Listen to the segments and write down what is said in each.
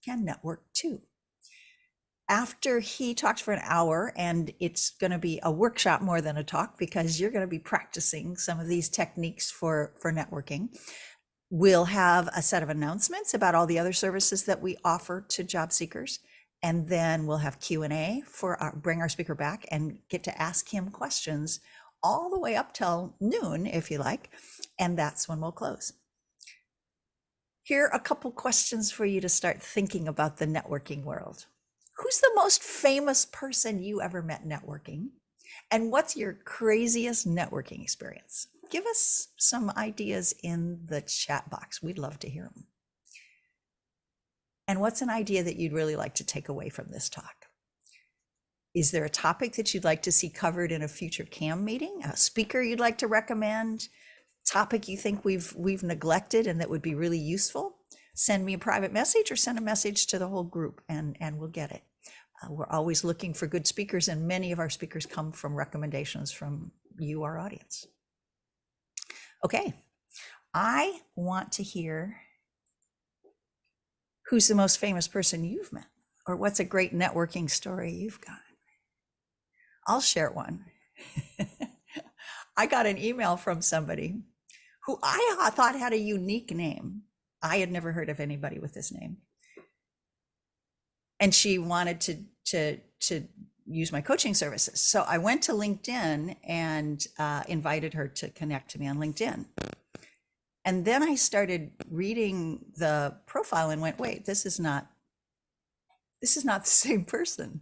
can network too. After he talks for an hour, and it's going to be a workshop more than a talk because you're going to be practicing some of these techniques for networking, we'll have a set of announcements about all the other services that we offer to job seekers. And then we'll have Q&A bring our speaker back and get to ask him questions all the way up till noon, if you like. And that's when we'll close. Here are a couple questions for you to start thinking about the networking world. Who's the most famous person you ever met networking? And what's your craziest networking experience? Give us some ideas in the chat box. We'd love to hear them. And what's an idea that you'd really like to take away from this talk? Is there a topic that you'd like to see covered in a future CAM meeting? A speaker you'd like to recommend? Topic you think we've neglected and that would be really useful? Send me a private message or send a message to the whole group and we'll get it. We're always looking for good speakers, and many of our speakers come from recommendations from you, our audience. Okay, I want to hear who's the most famous person you've met, or what's a great networking story you've got. I'll share one. I got an email from somebody who I thought had a unique name. I had never heard of anybody with this name. And she wanted to use my coaching services. So I went to LinkedIn and invited her to connect to me on LinkedIn. And then I started reading the profile and went, wait, this is not the same person.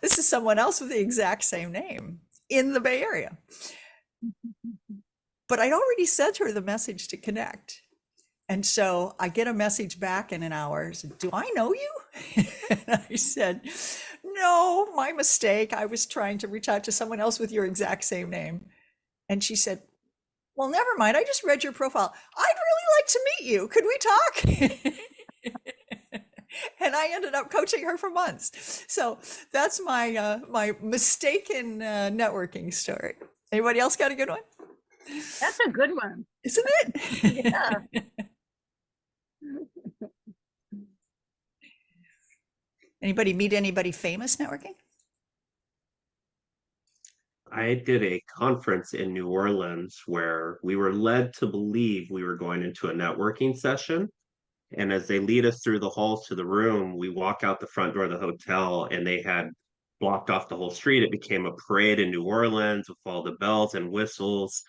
This is someone else with the exact same name in the Bay Area. But I'd already sent her the message to connect. And so I get a message back in an hour. Said, do I know you? And I said, no, my mistake. I was trying to reach out to someone else with your exact same name. And she said, well, never mind. I just read your profile. I'd really like to meet you. Could we talk? And I ended up coaching her for months. So that's my my mistaken networking story. Anybody else got a good one? That's a good one. Isn't it? Yeah. Anybody meet anybody famous networking? I did a conference in New Orleans where we were led to believe we were going into a networking session. And as they lead us through the halls to the room, we walk out the front door of the hotel and they had blocked off the whole street. It became a parade in New Orleans with all the bells and whistles.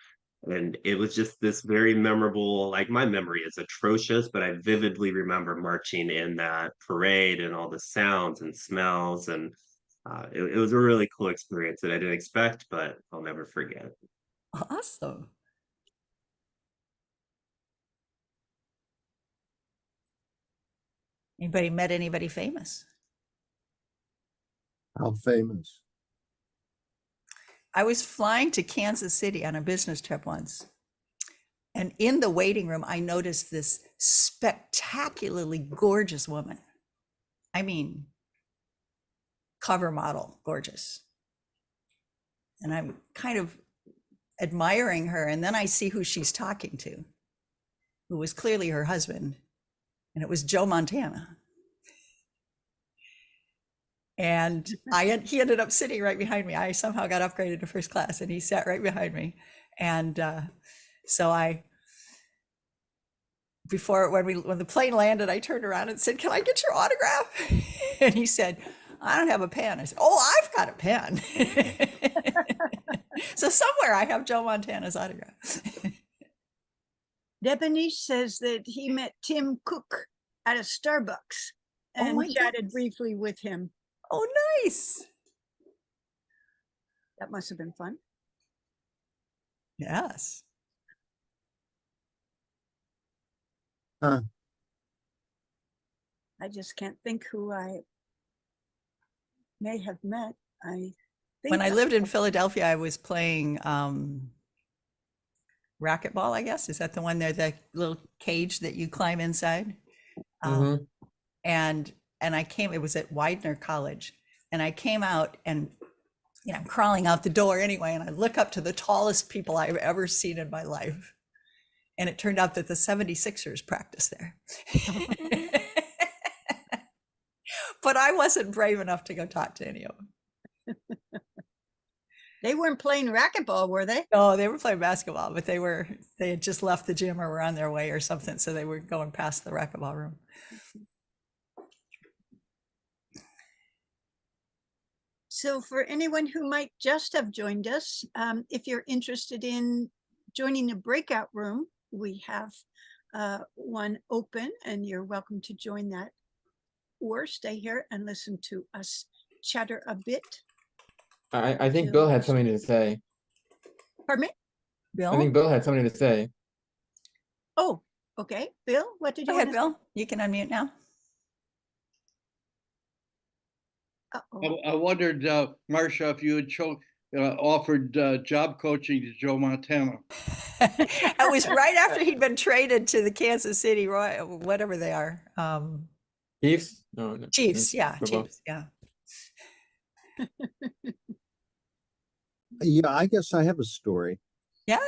And it was just this very memorable, like my memory is atrocious, but I vividly remember marching in that parade and all the sounds and smells. And it was a really cool experience that I didn't expect, but I'll never forget. Awesome. Anybody met anybody famous? How famous? I was flying to Kansas City on a business trip once. And in the waiting room, I noticed this spectacularly gorgeous woman. I mean, cover model, gorgeous. And I'm kind of admiring her. And then I see who she's talking to, who was clearly her husband. And it was Joe Montana. And he ended up sitting right behind me. I somehow got upgraded to first class and he sat right behind me. And so when the plane landed, I turned around and said, can I get your autograph? And he said, I don't have a pen. I said, oh, I've got a pen. So somewhere I have Joe Montana's autograph. Debonish says that he met Tim Cook at a Starbucks and chatted briefly with him. Oh, nice. That must have been fun. Yes. Huh. I just can't think who I may have met. When I lived in Philadelphia, I was playing racquetball, I guess. Is that the one there, the little cage that you climb inside? And it was at Widener College, and I came out and, I'm crawling out the door anyway, and I look up to the tallest people I've ever seen in my life. And it turned out that the 76ers practice there. but I wasn't brave enough to go talk to any of them. They weren't playing racquetball, were they? No, they were playing basketball, but they had just left the gym or were on their way or something, so they were going past the racquetball room. So for anyone who might just have joined us, if you're interested in joining a breakout room, we have one open and you're welcome to join that, or stay here and listen to us chatter a bit. I think Bill had something to say. Pardon me? Bill? I think Bill had something to say. Oh, okay. Bill, what did you Go ahead, want Bill. You can unmute now. to Uh-oh. I wondered, Marcia, if you had offered job coaching to Joe Montana. It was right after he'd been traded to the Kansas City Royal, whatever they are. Chiefs? No, Chiefs, yeah, football. Chiefs, yeah. Yeah, I guess I have a story. Yeah.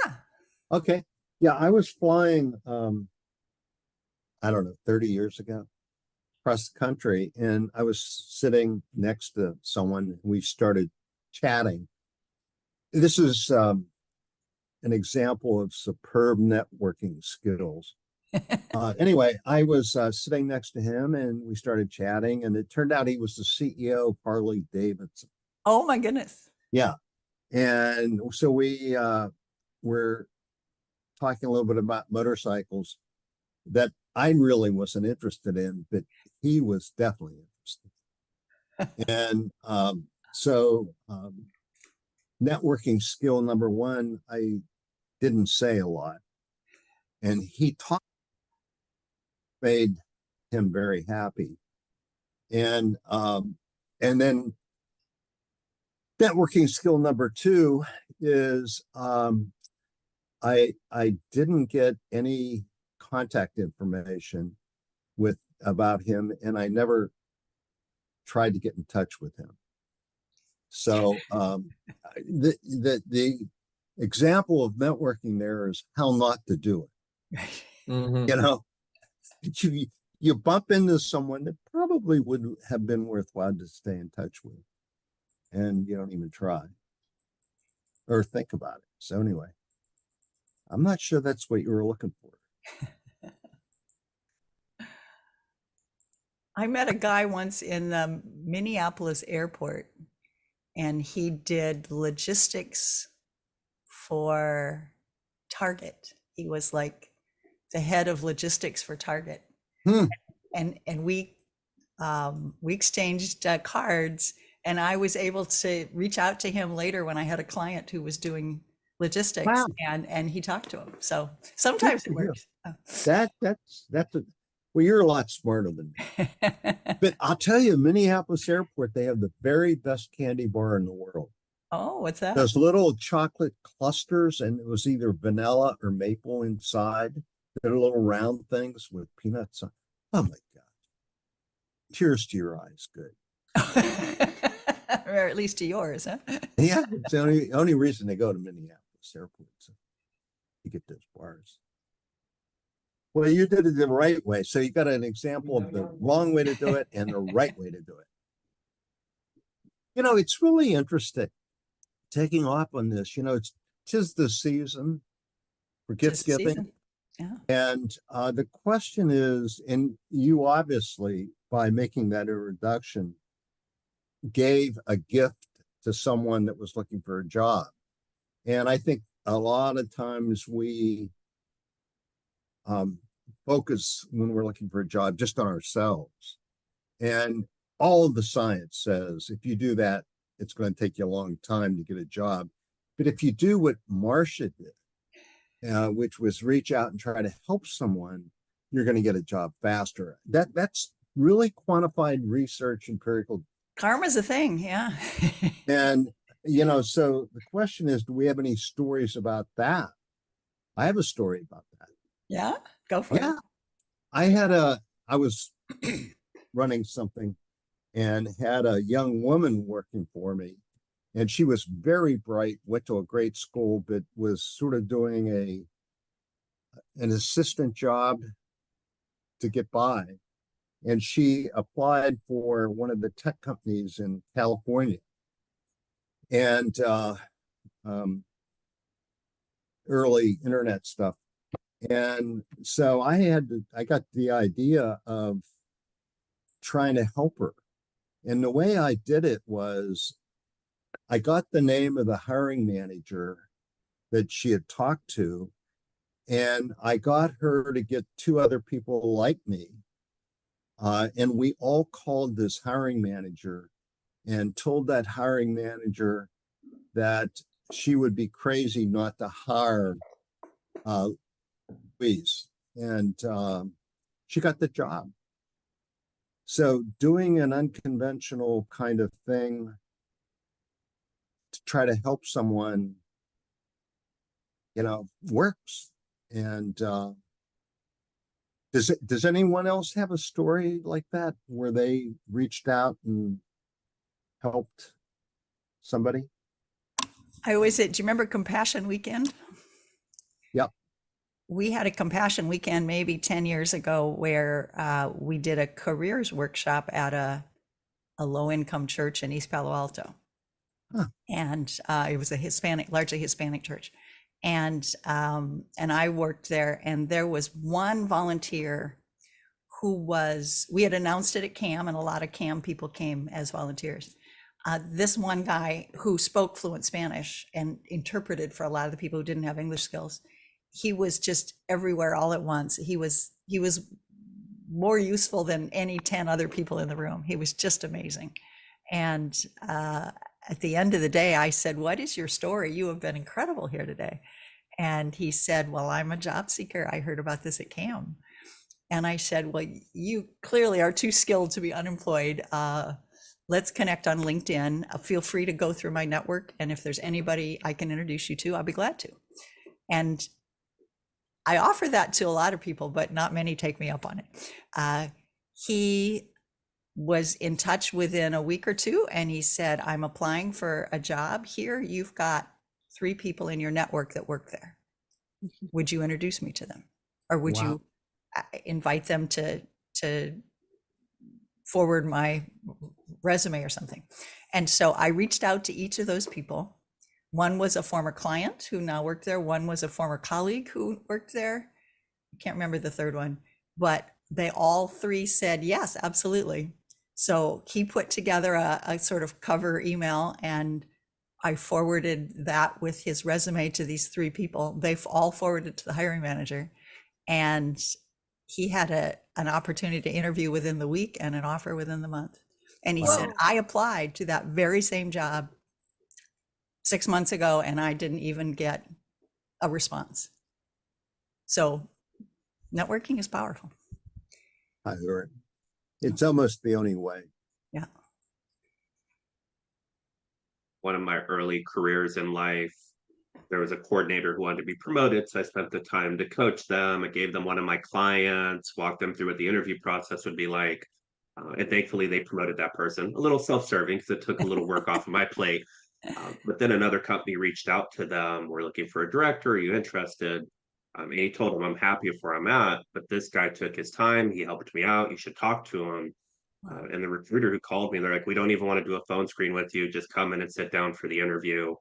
Okay. Yeah, I was flying, I don't know, 30 years ago across the country, and I was sitting next to someone. We started chatting. This is an example of superb networking skills. Anyway, I was sitting next to him and we started chatting, and it turned out he was the CEO of Harley Davidson. Oh my goodness. Yeah. And so we were talking a little bit about motorcycles that I really wasn't interested in, but he was definitely interested. And so networking skill number one, I didn't say a lot. And he made him very happy. And then networking skill number two is I didn't get any contact information about him, and I never tried to get in touch with him. So the example of networking there is how not to do it. Mhm. You know, you bump into someone that probably would have been worthwhile to stay in touch with, and you don't even try or think about it. So anyway, I'm not sure that's what you were looking for. I met a guy once in the Minneapolis airport, and he did logistics for Target. He was like the head of logistics for Target. Hmm. And we exchanged cards, and I was able to reach out to him later when I had a client who was doing logistics. Wow. and he talked to him. So sometimes it Good for you. works. That's well, you're a lot smarter than me. But I'll tell you, Minneapolis Airport, they have the very best candy bar in the world. Oh, what's that? Those little chocolate clusters, and it was either vanilla or maple inside. They're little round things with peanuts on. Oh my God. Tears to your eyes. Good. Or at least to yours, huh? Yeah, it's the only reason they go to Minneapolis Airport. So you get those bars. Well, you did it the right way. So you got an example of the wrong way to do it and the right way to do it. You know, it's really interesting taking off on this. You know, tis the season for gift Just the giving. season. Yeah. And the question is, and you obviously, by making that introduction, gave a gift to someone that was looking for a job. And I think a lot of times we focus when we're looking for a job just on ourselves. And all of the science says if you do that, it's going to take you a long time to get a job. But if you do what Marcia did, which was reach out and try to help someone, you're going to get a job faster. That's really quantified research, empirical. Karma's a thing, yeah. And, you know, so the question is, do we have any stories about that? I have a story about that. Yeah, go for Yeah. it. I was running something and had a young woman working for me, and she was very bright, went to a great school, but was sort of doing an assistant job to get by. and she applied for one of the tech companies in California. And um, early internet stuff. And so I got the idea of trying to help her. And the way I did it was I got the name of the hiring manager that she had talked to, and I got her to get two other people like me. And we all called this hiring manager and told that hiring manager that she would be crazy not to hire Louise. And she got the job. So doing an unconventional kind of thing to try to help someone, works. And does anyone else have a story like that where they reached out and helped somebody? I always say, do you remember Compassion Weekend? Yep. We had a Compassion Weekend maybe 10 years ago where we did a careers workshop at a low-income church in East Palo Alto. Huh. And it was a largely Hispanic church. And I worked there, and there was one volunteer we had announced it at CAM, and a lot of CAM people came as volunteers. This one guy who spoke fluent Spanish and interpreted for a lot of the people who didn't have English skills, he was just everywhere all at once. He was more useful than any 10 other people in the room. He was just amazing. And at the end of the day, I said, "What is your story? You have been incredible here today." And he said, "Well, I'm a job seeker. I heard about this at CAM." And I said, "Well, you clearly are too skilled to be unemployed. Let's connect on LinkedIn. Feel free to go through my network. And if there's anybody I can introduce you to, I'll be glad to." And I offer that to a lot of people, but not many take me up on it. He was in touch within a week or two, and he said, "I'm applying for a job here. You've got 3 people in your network that work there. Would you introduce me to them? Or would you invite them to forward my resume or something?" And so I reached out to each of those people. One was a former client who now worked there. One was a former colleague who worked there. I can't remember the third one, but they all 3 said, "Yes, absolutely." So he put together a sort of cover email, and I forwarded that with his resume to these 3 people. They've all forwarded to the hiring manager, and he had an opportunity to interview within the week and an offer within the month. And he said, Wow. "I applied to that very same job 6 months ago, and I didn't even get a response." So networking is powerful. I heard. It's almost the only way. Yeah. One of my early careers in life, there was a coordinator who wanted to be promoted. So I spent the time to coach them. I gave them one of my clients, walked them through what the interview process would be like. And thankfully, they promoted that person. A little self-serving because it took a little work off of my plate. But then another company reached out to them. "We're looking for a director. Are you interested?" And he told them, "I'm happy with where I'm at, but this guy took his time. He helped me out. You should talk to him." And the recruiter who called me, they're like, "We don't even want to do a phone screen with you. Just come in and sit down for the interview."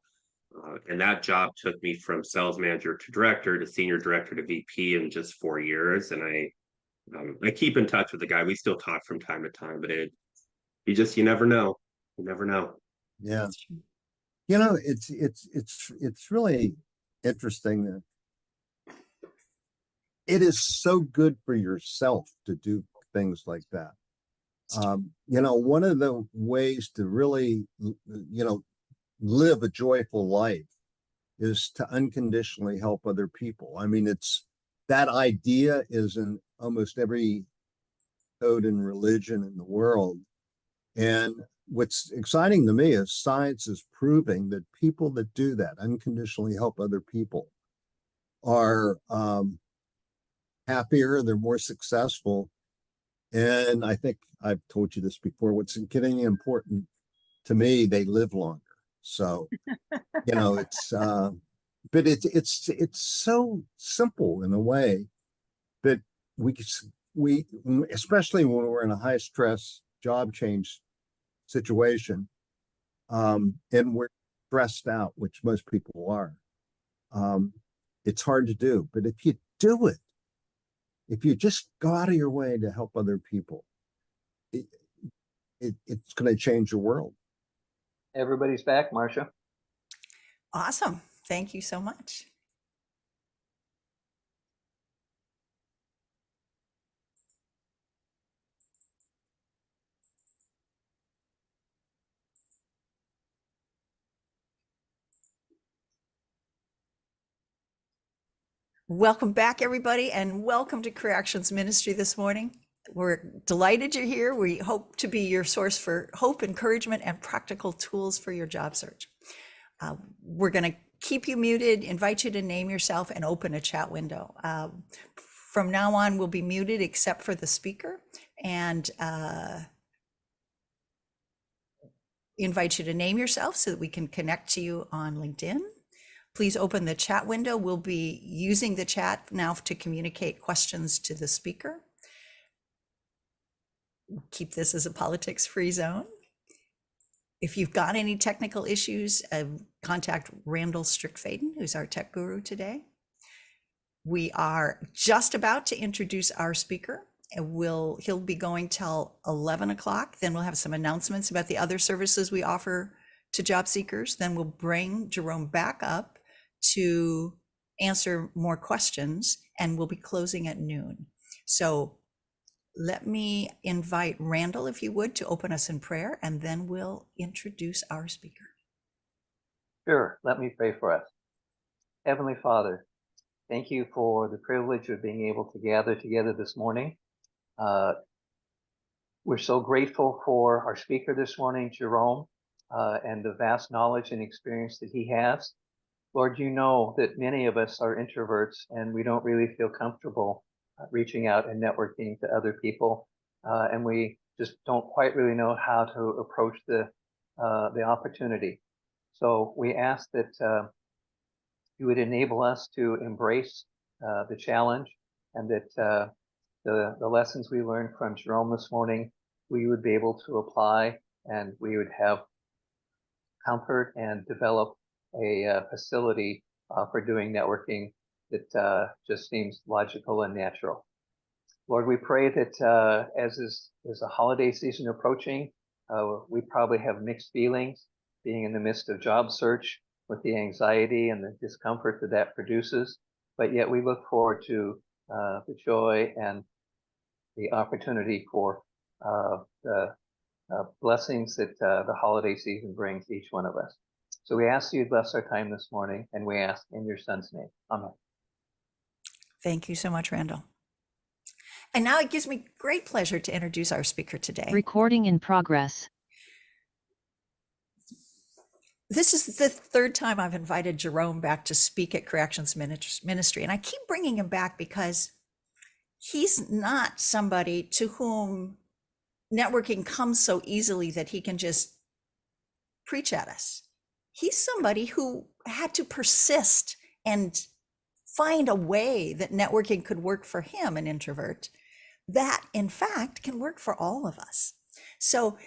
And that job took me from sales manager to director to senior director to VP in just 4 years. And I keep in touch with the guy. We still talk from time to time, but you never know. You never know. Yeah. That's true. It's really interesting that it is so good for yourself to do things like that. One of the ways to really, live a joyful life is to unconditionally help other people. I mean, that idea is in almost every code and religion in the world. And what's exciting to me is science is proving that people that do that, unconditionally help other people, are happier, they're more successful. And I think I've told you this before, what's getting important to me, they live longer. So, but it's so simple in a way that especially when we're in a high stress job change situation, and we're stressed out, which most people are, it's hard to do. But if you do it, if you just go out of your way to help other people, it's going to change the world. Everybody's back, Marcia. Awesome. Thank you so much. Welcome back, everybody, and welcome to Career Actions Ministry this morning. We're delighted you're here. We hope to be your source for hope, encouragement, and practical tools for your job search. We're going to keep you muted, invite you to name yourself, and open a chat window. From now on, we'll be muted except for the speaker, and invite you to name yourself so that we can connect to you on LinkedIn. Please open the chat window. We'll be using the chat now to communicate questions to the speaker. Keep this as a politics-free zone. If you've got any technical issues, contact Randall Strickfaden, who's our tech guru today. We are just about to introduce our speaker, and he'll be going till 11 o'clock. Then we'll have some announcements about the other services we offer to job seekers. Then we'll bring Jerome back up to answer more questions, and we'll be closing at noon. So let me invite Randall, if you would, to open us in prayer, and then we'll introduce our speaker. Sure, let me pray for us. Heavenly Father, thank you for the privilege of being able to gather together this morning. We're so grateful for our speaker this morning, Jerome, and the vast knowledge and experience that he has. Lord, you know that many of us are introverts and we don't really feel comfortable reaching out and networking to other people. And we just don't quite really know how to approach the opportunity. So we ask that you would enable us to embrace the challenge, and that the lessons we learned from Jerome this morning, we would be able to apply, and we would have comfort and develop a facility for doing networking that just seems logical and natural. Lord, we pray that as a holiday season approaching, we probably have mixed feelings being in the midst of job search with the anxiety and the discomfort that produces, but yet we look forward to the joy and the opportunity for the blessings that the holiday season brings each one of us. So we ask you to bless our time this morning, and we ask in your son's name. Amen. Thank you so much, Randall. And now it gives me great pleasure to introduce our speaker today. Recording in progress. This is the third time I've invited Jerome back to speak at Career Actions Ministry, and I keep bringing him back because he's not somebody to whom networking comes so easily that he can just preach at us. He's somebody who had to persist and find a way that networking could work for him, an introvert, that in fact can work for all of us. So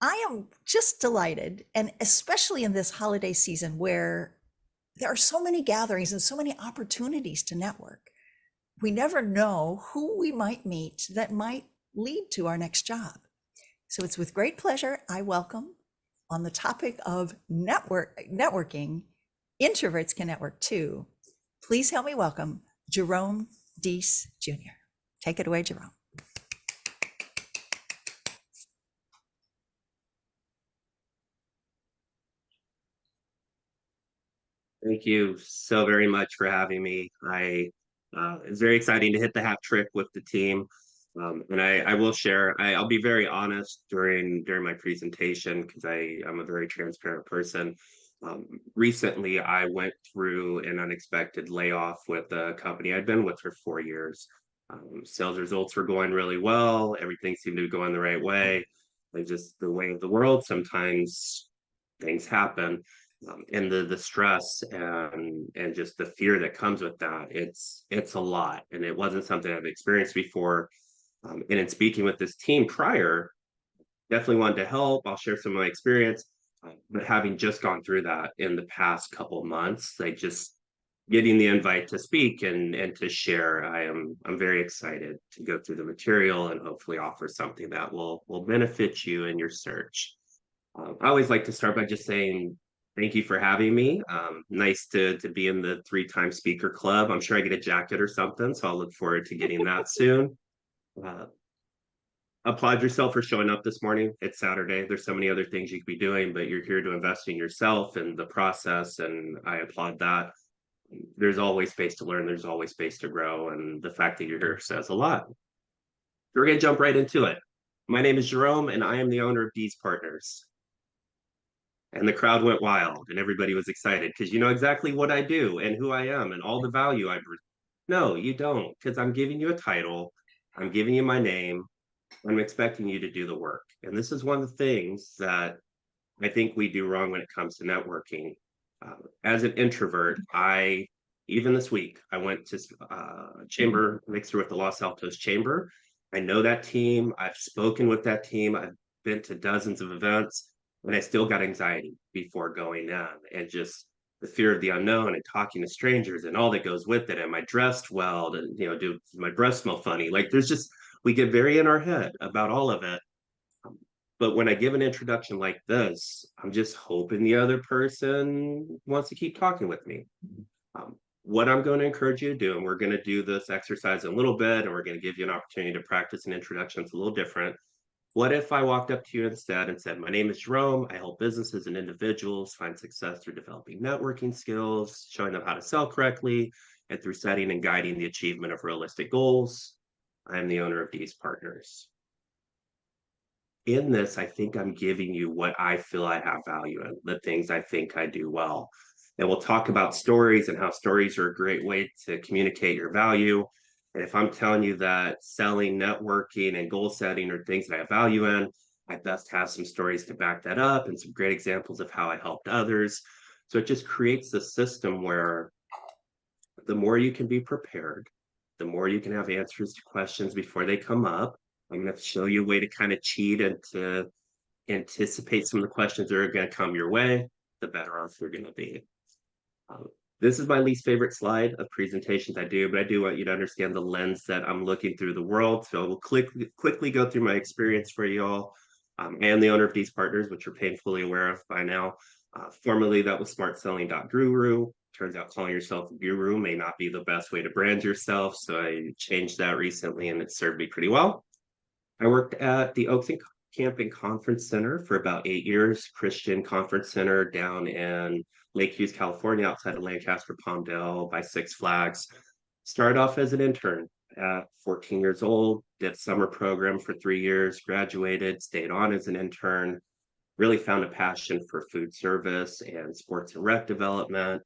I am just delighted, and especially in this holiday season where there are so many gatherings and so many opportunities to network. We never know who we might meet that might lead to our next job. So it's with great pleasure I welcome, on the topic of networking, introverts can network too. Please help me welcome Jerome Deese Jr. Take it away, Jerome. Thank you so very much for having me. It's very exciting to hit the hat trick with the team. And I will share, I'll be very honest during my presentation, because I'm a very transparent person. Recently, I went through an unexpected layoff with a company I'd been with for 4 years. Sales results were going really well. Everything seemed to be going the right way. Like, just the way of the world, sometimes things happen. and the stress and just the fear that comes with that. It's a lot, and it wasn't something I've experienced before. And in speaking with this team prior, definitely wanted to help. I'll share some of my experience, but having just gone through that in the past couple months, like just getting the invite to speak and to share, I'm very excited to go through the material and hopefully offer something that will benefit you in your search. I always like to start by just saying thank you for having me. Nice to be in the 3-time speaker club. I'm sure I get a jacket or something, so I'll look forward to getting that soon. Uh, Applaud yourself for showing up this morning. It's Saturday. There's so many other things you could be doing, but you're here to invest in yourself and the process, and I applaud that. There's always space to learn. There's always space to grow, and the fact that you're here says a lot. We're gonna jump right into it. My name is Jerome, and I am the owner of Deeds Partners. And the crowd went wild, and everybody was excited because you know exactly what I do and who I am and all the value I bring. No, you don't, because I'm giving you a title, I'm giving you my name, I'm expecting you to do the work. And this is one of the things that I think we do wrong when it comes to networking. As an introvert, even this week, I went to chamber mixer with the Los Altos Chamber. I know that team. I've spoken with that team. I've been to dozens of events, and I still got anxiety before going in, and just the fear of the unknown and talking to strangers and all that goes with it. Am I dressed well? And do my breath smell funny? Like there's just we get very in our head about all of it. But when I give an introduction like this, I'm just hoping the other person wants to keep talking with me. What I'm going to encourage you to do, and we're going to do this exercise in a little bit, and we're going to give you an opportunity to practice an introduction. It's a little different. What if I walked up to you instead and said, my name is Jerome. I help businesses and individuals find success through developing networking skills, showing them how to sell correctly, and through setting and guiding the achievement of realistic goals. I am the owner of Deeds Partners. In this, I think I'm giving you what I feel I have value in, the things I think I do well. And we'll talk about stories and how stories are a great way to communicate your value. And if I'm telling you that selling, networking, and goal setting are things that I have value in, I best have some stories to back that up and some great examples of how I helped others. So it just creates a system where the more you can be prepared, the more you can have answers to questions before they come up. I'm going to show you a way to kind of cheat and to anticipate some of the questions that are going to come your way, the better off you're going to be. Um, this is my least favorite slide of presentations I do, but I do want you to understand the lens that I'm looking through the world. So we'll quickly go through my experience for you all. And the owner of Deeds Partners, which you're painfully aware of by now. Formerly, that was smartselling.guru. Turns out calling yourself a guru may not be the best way to brand yourself. So I changed that recently and it served me pretty well. I worked at the Oaks Camp and Conference Center for about 8 years, Christian Conference Center down in Lake Hughes, California, outside of Lancaster, Palmdale by Six Flags. Started off as an intern at 14 years old, did summer program for 3 years, graduated, stayed on as an intern, really found a passion for food service and sports and rec development,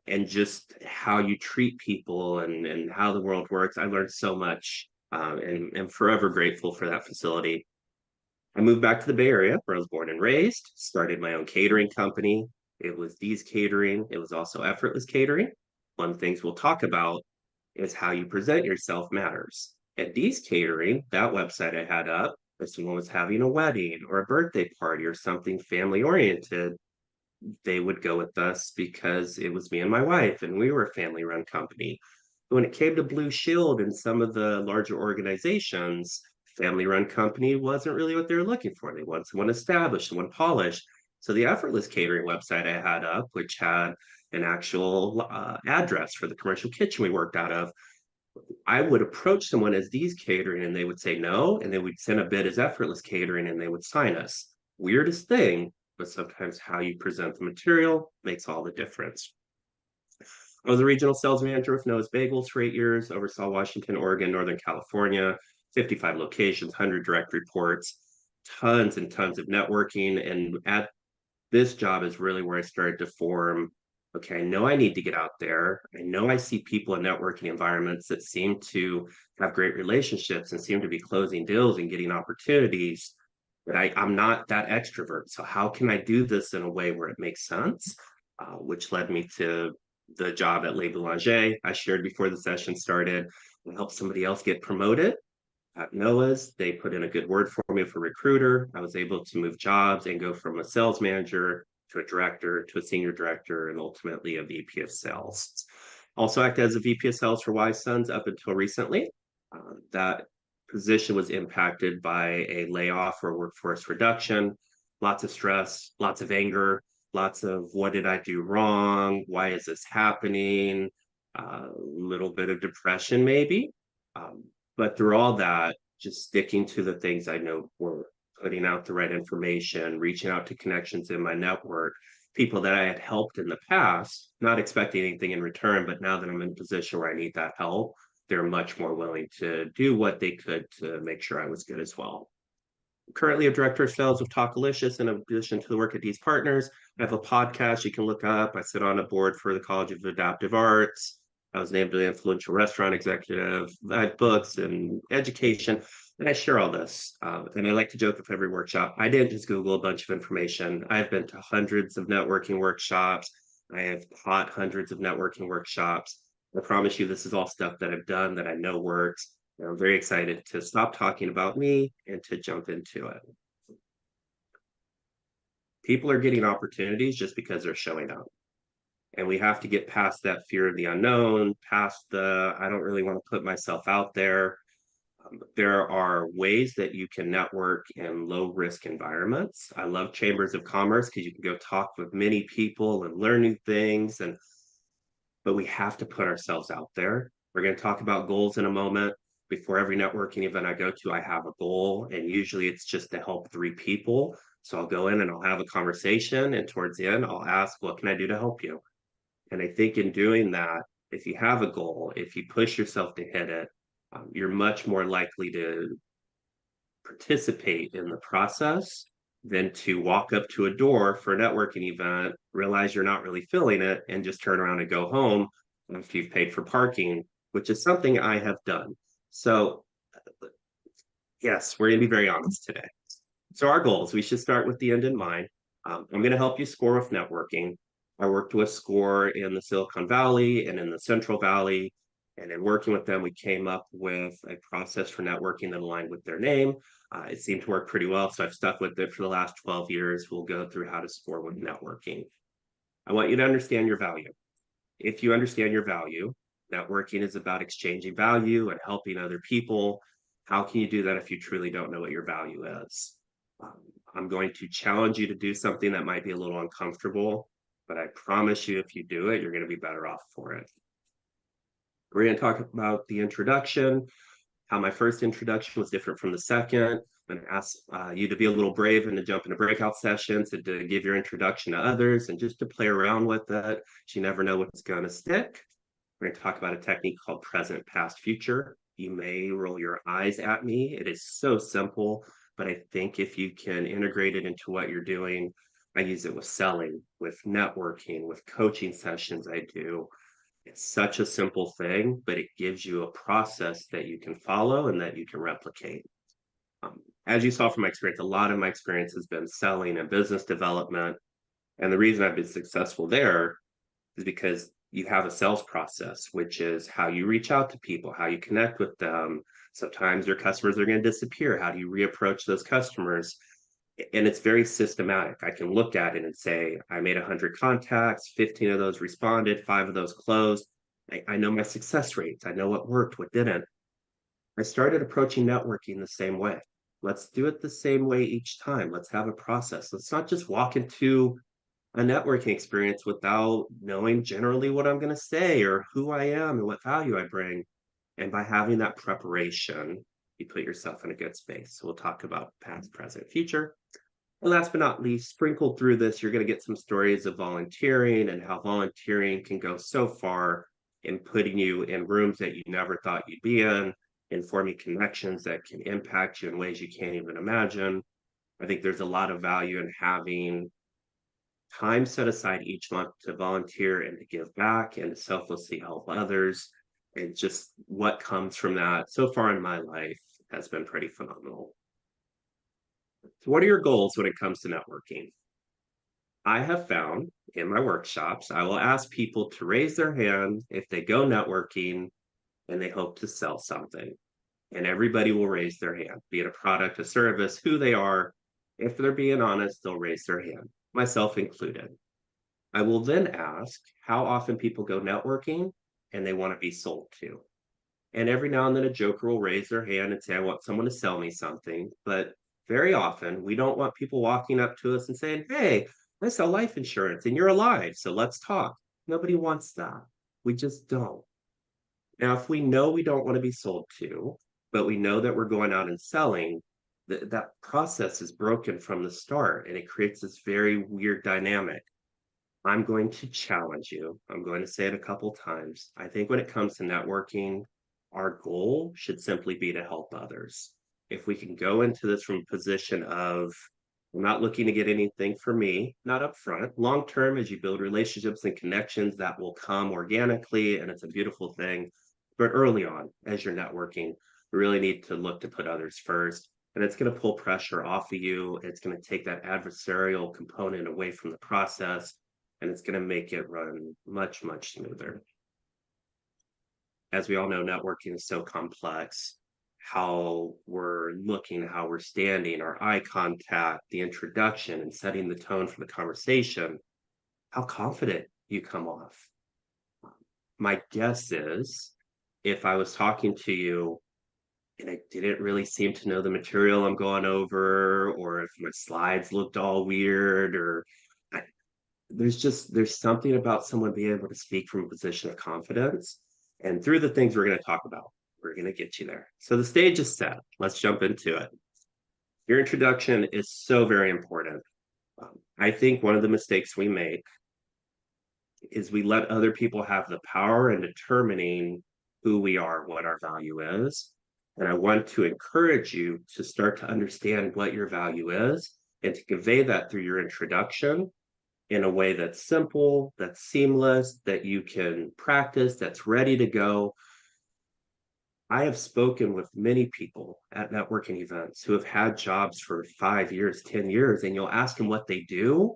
and just how you treat people and how the world works. I learned so much and am forever grateful for that facility. I moved back to the Bay Area where I was born and raised, started my own catering company. It was Dee's Catering. It was also Effortless Catering. One of the things we'll talk about is how you present yourself matters. At Dee's Catering, that website I had up, if someone was having a wedding or a birthday party or something family oriented, they would go with us because it was me and my wife and we were a family run company. But when it came to Blue Shield and some of the larger organizations, family run company wasn't really what they were looking for. They wanted someone established, someone polished. So the Effortless Catering website I had up, which had an actual address for the commercial kitchen we worked out of, I would approach someone as Dee's Catering and they would say no, and then we'd send a bid as Effortless Catering and they would sign us. Weirdest thing, but sometimes how you present the material makes all the difference. I was a regional sales manager with Noah's Bagels for 8 years, oversaw Washington, Oregon, Northern California, 55 locations, 100 direct reports, tons and tons of networking. And at this job is really where I started to form, okay, I know I need to get out there. I know I see people in networking environments that seem to have great relationships and seem to be closing deals and getting opportunities. but I'm not that extrovert. So how can I do this in a way where it makes sense? Which led me to the job at Le Boulanger I shared before the session started. I helped somebody else get promoted at Noah's. They put in a good word for me for recruiter. I was able to move jobs and go from a sales manager to a director to a senior director and ultimately a VP of sales. Also acted as a VP of sales for Wise Sons up until recently. That position was impacted by a layoff or workforce reduction, lots of stress, lots of anger, lots of what did I do wrong? Why is this happening? A little bit of depression, maybe. But through all that, just sticking to the things I know work, putting out the right information, reaching out to connections in my network, people that I had helped in the past, not expecting anything in return, but now that I'm in a position where I need that help, they're much more willing to do what they could to make sure I was good as well. Currently a director of sales with Talkalicious in addition to the work at D's Partners. I have a podcast you can look up. I sit on a board for the College of Adaptive Arts. I was named an influential restaurant executive. I have books and education, and I share all this. And I like to joke with every workshop. I didn't just Google a bunch of information. I've been to hundreds of networking workshops. I have taught hundreds of networking workshops. I promise you, this is all stuff that I've done that I know works. And I'm very excited to stop talking about me and to jump into it. People are getting opportunities just because they're showing up. And we have to get past that fear of the unknown, past the, I don't really want to put myself out there. There are ways that you can network in low risk environments. I love chambers of commerce because you can go talk with many people and learn new things. But we have to put ourselves out there. We're going to talk about goals in a moment. Before every networking event I go to, I have a goal, and usually it's just to help 3 people. So I'll go in and I'll have a conversation, and towards the end, I'll ask, what can I do to help you? And I think in doing that, if you have a goal, if you push yourself to hit it, you're much more likely to participate in the process than to walk up to a door for a networking event, realize you're not really feeling it, and just turn around and go home if you've paid for parking, which is something I have done. So, yes, we're going to be very honest today. So, our goals, we should start with the end in mind. I'm going to help you score with networking. I worked with SCORE in the Silicon Valley and in the Central Valley. And in working with them, we came up with a process for networking that aligned with their name. It seemed to work pretty well. So I've stuck with it for the last 12 years. We'll go through how to score with networking. I want you to understand your value. If you understand your value, networking is about exchanging value and helping other people. How can you do that if you truly don't know what your value is? I'm going to challenge you to do something that might be a little uncomfortable, but I promise you, if you do it, you're going to be better off for it. We're going to talk about the introduction, how my first introduction was different from the second. I'm going to ask you to be a little brave and to jump into breakout sessions and to give your introduction to others and just to play around with it. You never know what's going to stick. We're going to talk about a technique called present, past, future. You may roll your eyes at me. It is so simple, but I think if you can integrate it into what you're doing, I use it with selling, with networking, with coaching sessions I do. It's such a simple thing, but it gives you a process that you can follow and that you can replicate. As you saw from my experience, a lot of my experience has been selling and business development. And the reason I've been successful there is because you have a sales process, which is how you reach out to people, how you connect with them. Sometimes your customers are going to disappear. How do you reapproach those customers? And it's very systematic. I can look at it and say, I made 100 contacts, 15 of those responded, 5 of those closed. I know my success rates. I know what worked, what didn't. I started approaching networking the same way. Let's do it the same way each time. Let's have a process. Let's not just walk into a networking experience without knowing generally what I'm going to say or who I am and what value I bring. And by having that preparation, you put yourself in a good space. So we'll talk about past, present, future. And last but not least, sprinkled through this, you're going to get some stories of volunteering and how volunteering can go so far in putting you in rooms that you never thought you'd be in forming connections that can impact you in ways you can't even imagine. I think there's a lot of value in having time set aside each month to volunteer and to give back and to selflessly help others. And just what comes from that so far in my life has been pretty phenomenal. So what are your goals when it comes to networking? I have found in my workshops, I will ask people to raise their hand if they go networking and they hope to sell something. And everybody will raise their hand, be it a product, a service, who they are. If they're being honest, they'll raise their hand, myself included. I will then ask how often people go networking and they want to be sold to. And every now and then a joker will raise their hand and say, I want someone to sell me something. But very often we don't want people walking up to us and saying, hey, I sell life insurance and you're alive, so let's talk. Nobody wants that. We just don't. Now, if we know we don't want to be sold to, but we know that we're going out and selling, that process is broken from the start and it creates this very weird dynamic. I'm going to challenge you. I'm going to say it a couple times. I think when it comes to networking, our goal should simply be to help others. If we can go into this from a position of, I'm not looking to get anything for me, not upfront. Long term, as you build relationships and connections, that will come organically, and it's a beautiful thing. But early on, as you're networking, you really need to look to put others first. And it's going to pull pressure off of you. It's going to take that adversarial component away from the process, and it's going to make it run much, much smoother. As we all know, networking is so complex. How we're looking, how we're standing, our eye contact, the introduction, and setting the tone for the conversation, how confident you come off. My guess is if I was talking to you and I didn't really seem to know the material I'm going over, or if my slides looked all weird, or I, there's something about someone being able to speak from a position of confidence. And through the things we're going to talk about, we're going to get you there. So the stage is set. Let's jump into it. Your introduction is so very important. I think one of the mistakes we make is we let other people have the power in determining who we are, what our value is. And I want to encourage you to start to understand what your value is and to convey that through your introduction in a way that's simple, that's seamless, that you can practice, that's ready to go. I have spoken with many people at networking events who have had jobs for 5 years, 10 years, and you'll ask them what they do,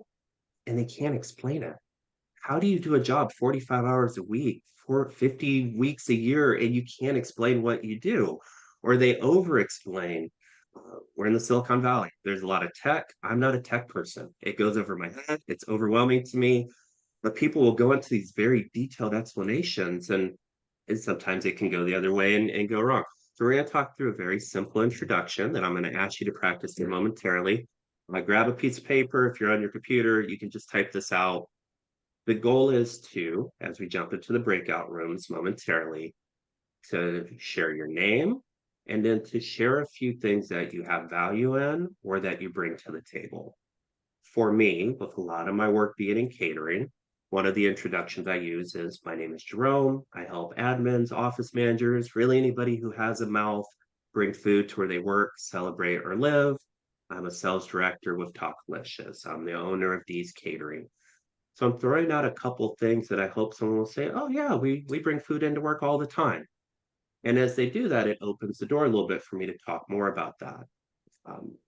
and they can't explain it. How do you do a job 45 hours a week, for 50 weeks a year, and you can't explain what you do? Or they over explain. We're in the Silicon Valley. There's a lot of tech. I'm not a tech person. It goes over my head. It's overwhelming to me. But people will go into these very detailed explanations, and sometimes it can go the other way and go wrong. So we're going to talk through a very simple introduction that I'm going to ask you to practice here momentarily. Grab a piece of paper. If you're on your computer, you can just type this out. The goal is to, as we jump into the breakout rooms momentarily, to share your name and then to share a few things that you have value in or that you bring to the table. For me, with a lot of my work being in catering, one of the introductions I use is, my name is Jerome. I help admins, office managers, really anybody who has a mouth, bring food to where they work, celebrate, or live. I'm a sales director with Talkalicious. I'm the owner of D's Catering. So I'm throwing out a couple things that I hope someone will say, oh yeah, we bring food into work all the time. And as they do that, it opens the door a little bit for me to talk more about that.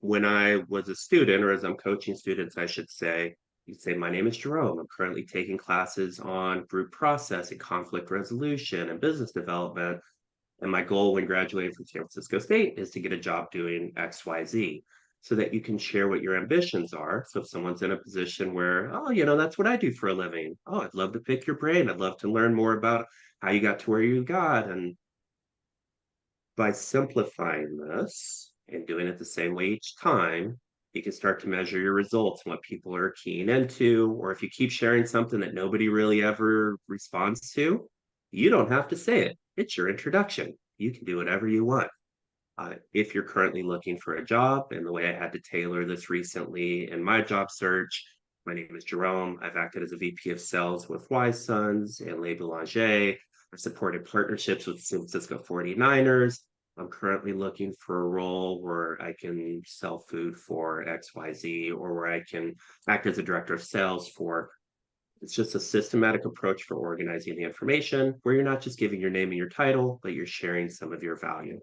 When I was a student, or as I'm coaching students, I should say, you say, my name is Jerome. I'm currently taking classes on group process and conflict resolution and business development. And my goal when graduating from San Francisco State is to get a job doing XYZ, so that you can share what your ambitions are. So if someone's in a position where, oh, that's what I do for a living. Oh, I'd love to pick your brain. I'd love to learn more about how you got to where you got. And by simplifying this and doing it the same way each time, you can start to measure your results and what people are keying into. Or if you keep sharing something that nobody really ever responds to, you don't have to say it. It's your introduction. You can do whatever you want. If you're currently looking for a job, and the way I had to tailor this recently in my job search, my name is Jerome. I've acted as a VP of sales with Wise Sons and Le Boulanger. I've supported partnerships with San Francisco 49ers. I'm currently looking for a role where I can sell food for XYZ, or where I can act as a director of sales for. It's just a systematic approach for organizing the information where you're not just giving your name and your title, but you're sharing some of your value.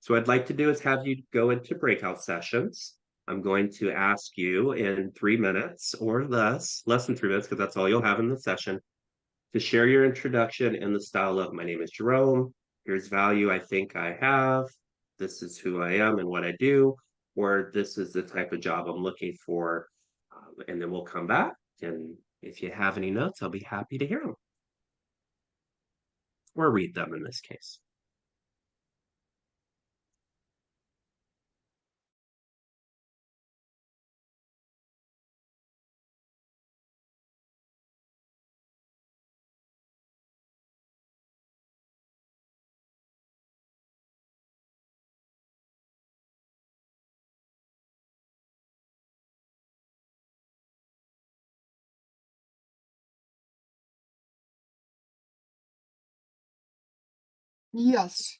So what I'd like to do is have you go into breakout sessions. I'm going to ask you in 3 minutes or less than 3 minutes, because that's all you'll have in the session, to share your introduction in the style of, my name is Jerome, here's value I think I have, this is who I am and what I do, or this is the type of job I'm looking for. And then we'll come back. And if you have any notes, I'll be happy to hear them. Or read them in this case. Yes.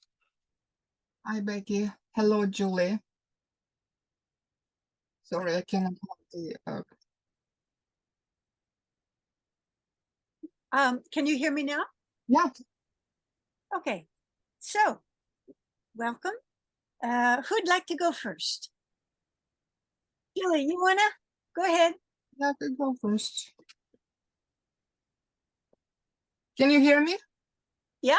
Hi, Becky. Hello, Julie. Sorry, I cannot have the. Can you hear me now? Yeah, Okay, so welcome. Who'd like to go first? Julie, you wanna? Go ahead. I could go first. Can you hear me? Yeah.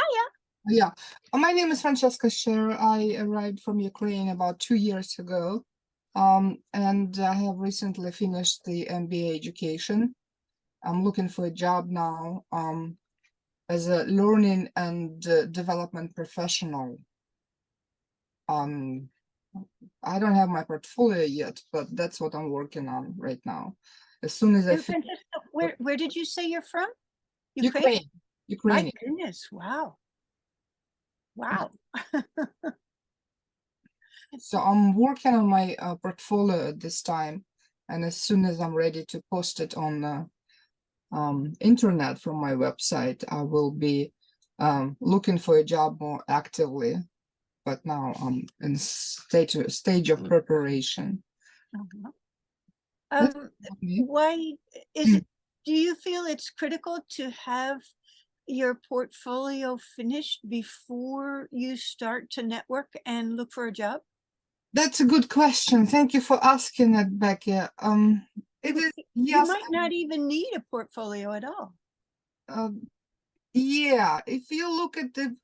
Yeah. My name is Francesca Scher. I arrived from Ukraine about 2 years ago. And I have recently finished the MBA education. I'm looking for a job now as a learning and development professional. I don't have my portfolio yet, but that's what I'm working on right now. As soon as I And Francesca, where did you say you're from? Ukraine, My Ukrainian. goodness, wow. Wow. So I'm working on my portfolio at this time, and as soon as I'm ready to post it on the internet from my website, I will be looking for a job more actively. But now I'm in stage of preparation. Uh-huh. That's me. Why is it, do you feel it's critical to have your portfolio finished before you start to network and look for a job? That's a good question. Thank you for asking that, Becky. It is, You yes, might not even need a portfolio at all. yeah, if you look at the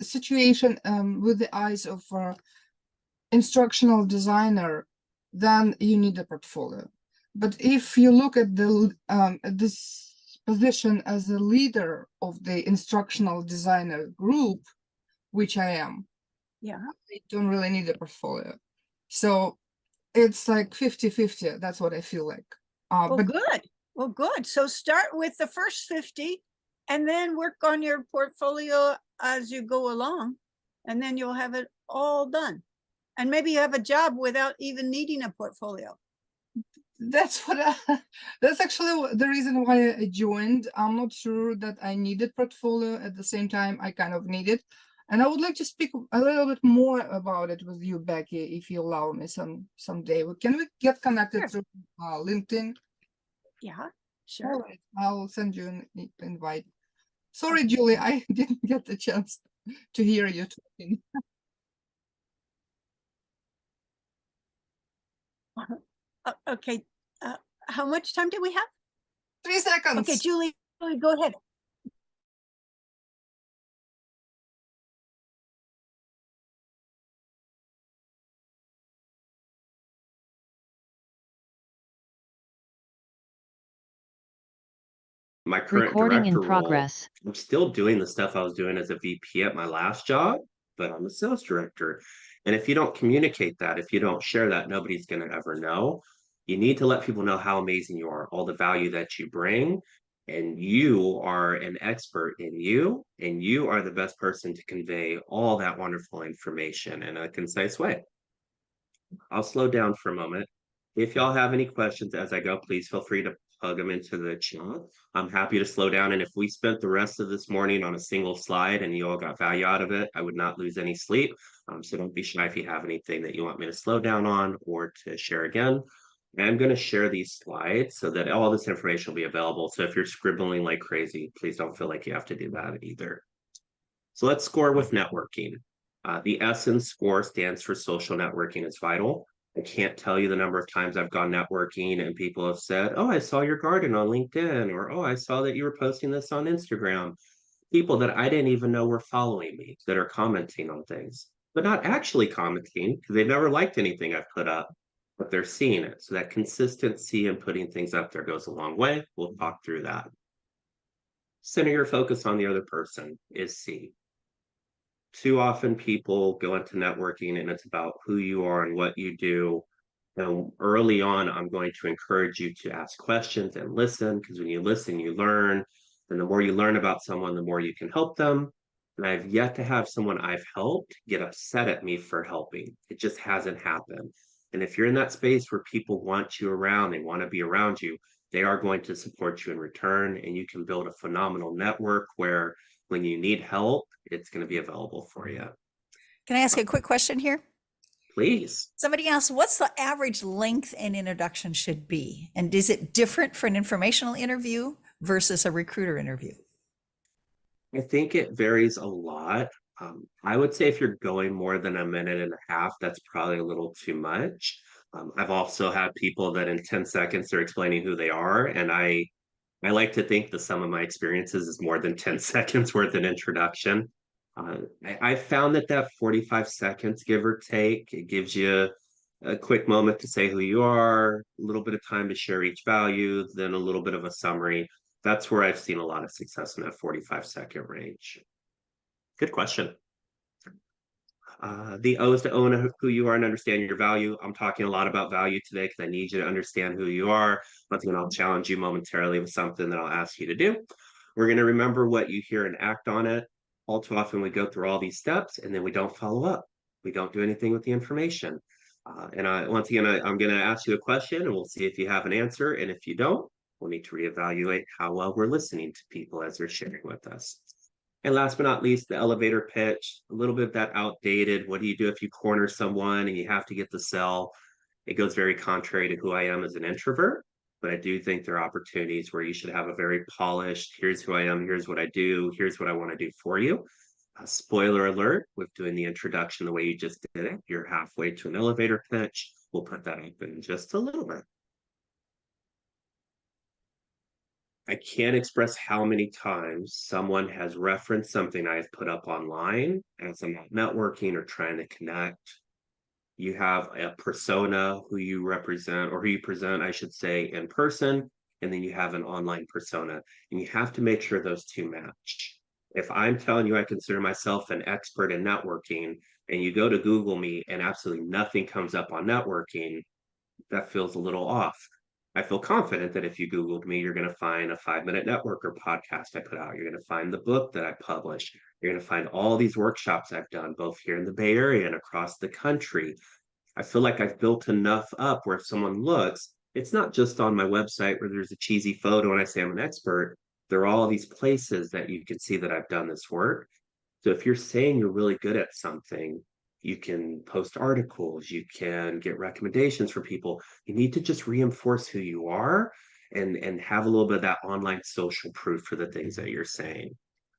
situation with the eyes of instructional designer, then you need a portfolio. But if you look at the this position as a leader of the instructional designer group, which I am, Yeah. I don't really need a portfolio. So it's like 50-50. That's what I feel like. Well, But good. Well, good. So start with the first 50 and then work on your portfolio as you go along. And then you'll have it all done. And maybe you have a job without even needing a portfolio. that's what that's actually the reason why I joined. I'm not sure that I needed portfolio. At the same time, I kind of need it. And I would like to speak a little bit more about it with you, Becky, if you allow me someday. Can we get connected Sure. through LinkedIn? Yeah, sure. All right, I'll send you an invite. Sorry, Julie, I didn't get the chance to hear you talking. Okay. How much time do we have? 3 seconds. Okay, Julie, go ahead. My current Recording in director role, progress. I'm still doing the stuff I was doing as a VP at my last job, but I'm a sales director. And if you don't communicate that, if you don't share that, nobody's going to ever know. You need to let people know how amazing you are, all the value that you bring. And you are an expert in you, and you are the best person to convey all that wonderful information in a concise way. I'll slow down for a moment. If y'all have any questions as I go, please feel free to plug them into the chat. I'm happy to slow down. And if we spent the rest of this morning on a single slide and you all got value out of it, I would not lose any sleep. So don't be shy if you have anything that you want me to slow down on or to share again. I'm going to share these slides so that all this information will be available. So if you're scribbling like crazy, please don't feel like you have to do that either. So let's score with networking. The S in SCORE stands for social networking is vital. I can't tell you the number of times I've gone networking and people have said, "Oh, I saw your garden on LinkedIn," or "Oh, I saw that you were posting this on Instagram." People that I didn't even know were following me that are commenting on things, but not actually commenting because they've never liked anything I've put up, but they're seeing it. So that consistency in putting things up there goes a long way. We'll talk through that. Center your focus on the other person is C. Too often people go into networking and it's about who you are and what you do. And early on, I'm going to encourage you to ask questions and listen, because when you listen, you learn. And the more you learn about someone, the more you can help them. And I've yet to have someone I've helped get upset at me for helping. It just hasn't happened. And if you're in that space where people want you around, they want to be around you, they are going to support you in return. And you can build a phenomenal network where when you need help, it's going to be available for you. Can I ask a quick question here? Please. Somebody asked, what's the average length an introduction should be? And is it different for an informational interview versus a recruiter interview? I think it varies a lot. I would say if you're going more than a minute and a half, that's probably a little too much. I've also had people that in 10 seconds they're explaining who they are, and I like to think the sum of my experiences is more than 10 seconds worth an introduction. I found that 45 seconds, give or take, it gives you a quick moment to say who you are, a little bit of time to share each value, then a little bit of a summary. That's where I've seen a lot of success in that 45-second range. Good question. The O is to own who you are and understand your value. I'm talking a lot about value today because I need you to understand who you are. Once again, I'll challenge you momentarily with something that I'll ask you to do. We're going to remember what you hear and act on it. All too often, we go through all these steps and then we don't follow up. We don't do anything with the information. Once again, I'm going to ask you a question and we'll see if you have an answer. And if you don't, we'll need to reevaluate how well we're listening to people as they're sharing with us. And last but not least, the elevator pitch, a little bit that outdated. What do you do if you corner someone and you have to get the sell? It goes very contrary to who I am as an introvert, but I do think there are opportunities where you should have a very polished, here's who I am, here's what I do, here's what I want to do for you. Spoiler alert, with doing the introduction the way you just did it, you're halfway to an elevator pitch. We'll put that up in just a little bit. I can't express how many times someone has referenced something I've put up online as I'm networking or trying to connect. You have a persona who you represent, or who you present, I should say, in person, and then you have an online persona, and you have to make sure those two match. If I'm telling you I consider myself an expert in networking, and you go to Google me and absolutely nothing comes up on networking, that feels a little off. I feel confident that if you Googled me, you're going to find a 5-minute networker podcast I put out. You're going to find the book that I published. You're going to find all these workshops I've done, both here in the Bay Area and across the country. I feel like I've built enough up where if someone looks, it's not just on my website where there's a cheesy photo and I say I'm an expert. There are all these places that you can see that I've done this work. So if you're saying you're really good at something, you can post articles, you can get recommendations for people. You need to just reinforce who you are and have a little bit of that online social proof for the things that you're saying.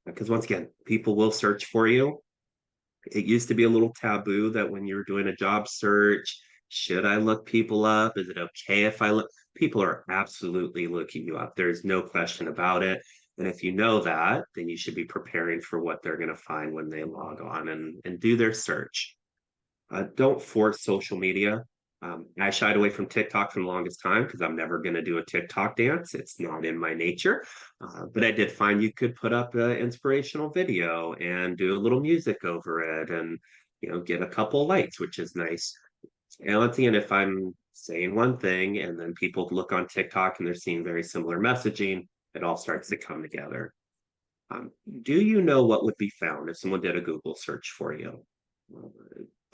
Because once again, people will search for you. It used to be a little taboo that when you're doing a job search, should I look people up? Is it okay if I look? People are absolutely looking you up. There's no question about it. And if you know that, then you should be preparing for what they're going to find when they log on and do their search. Don't force social media. I shied away from TikTok for the longest time because I'm never going to do a TikTok dance. It's not in my nature. But I did find you could put up an inspirational video and do a little music over it and, get a couple lights, which is nice. And once again, if I'm saying one thing and then people look on TikTok and they're seeing very similar messaging, it all starts to come together. Do you know what would be found if someone did a Google search for you?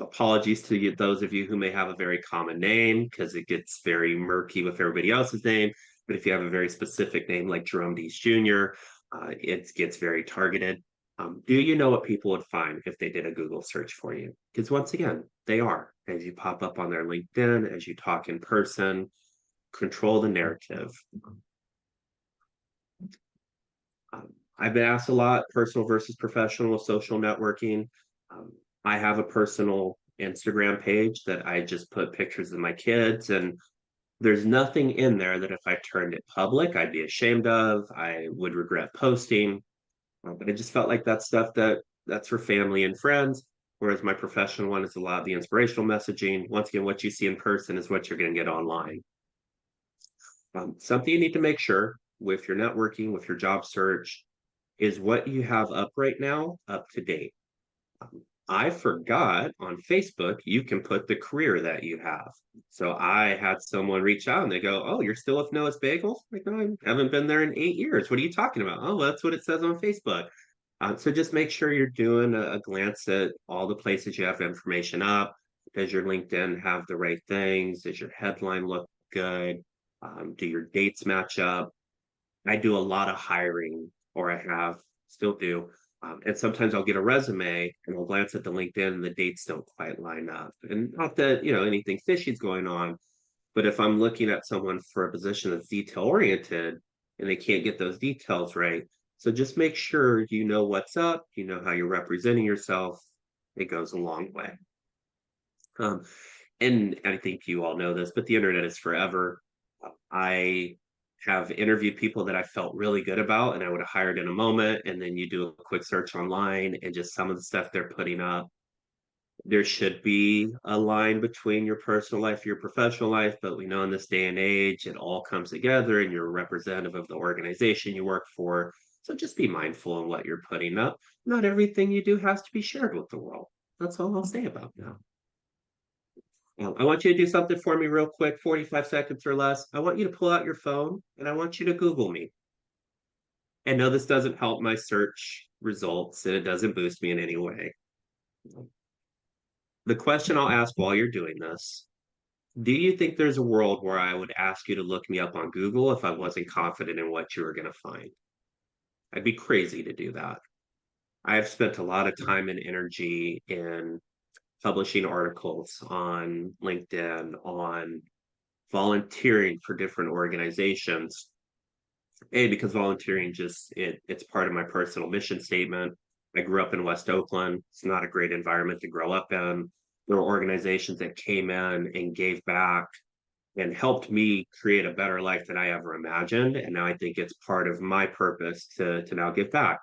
Apologies to you, those of you who may have a very common name because it gets very murky with everybody else's name. But if you have a very specific name like Jerome Dees Jr., it gets very targeted. Do you know what people would find if they did a Google search for you? Because once again, they are. As you pop up on their LinkedIn, as you talk in person, control the narrative. I've been asked a lot, personal versus professional social networking. I have a personal Instagram page that I just put pictures of my kids, and there's nothing in there that if I turned it public, I'd be ashamed of, I would regret posting. But I just felt like that's stuff that's for family and friends. Whereas my professional one is a lot of the inspirational messaging. Once again, what you see in person is what you're going to get online. Something you need to make sure with your networking, with your job search, is what you have up right now up to date. I forgot on Facebook, you can put the career that you have. So I had someone reach out and they go, "Oh, you're still with Noah's Bagels?" Like, no, I haven't been there in 8 years. What are you talking about? Oh, well, that's what it says on Facebook. So just make sure you're doing a glance at all the places you have information up. Does your LinkedIn have the right things? Does your headline look good? Do your dates match up? I do a lot of hiring, or I have, still do. And sometimes I'll get a resume and I'll glance at the LinkedIn and the dates don't quite line up. And not that, anything fishy is going on, but if I'm looking at someone for a position that's detail oriented and they can't get those details right. So just make sure you know what's up, you know how you're representing yourself. It goes a long way. And I think you all know this, but the internet is forever. I have interviewed people that I felt really good about and I would have hired in a moment. And then you do a quick search online and just some of the stuff they're putting up. There should be a line between your personal life and your professional life, but we know in this day and age, it all comes together and you're a representative of the organization you work for. So just be mindful in what you're putting up. Not everything you do has to be shared with the world. That's all I'll say about now. I want you to do something for me real quick, 45 seconds or less. I want you to pull out your phone and I want you to Google me. And no, this doesn't help my search results and it doesn't boost me in any way. The question I'll ask while you're doing this, do you think there's a world where I would ask you to look me up on Google if I wasn't confident in what you were going to find? I'd be crazy to do that. I've spent a lot of time and energy in publishing articles on LinkedIn, on volunteering for different organizations. Because volunteering it's part of my personal mission statement. I grew up in West Oakland. It's not a great environment to grow up in. There were organizations that came in and gave back and helped me create a better life than I ever imagined. And now I think it's part of my purpose to now give back.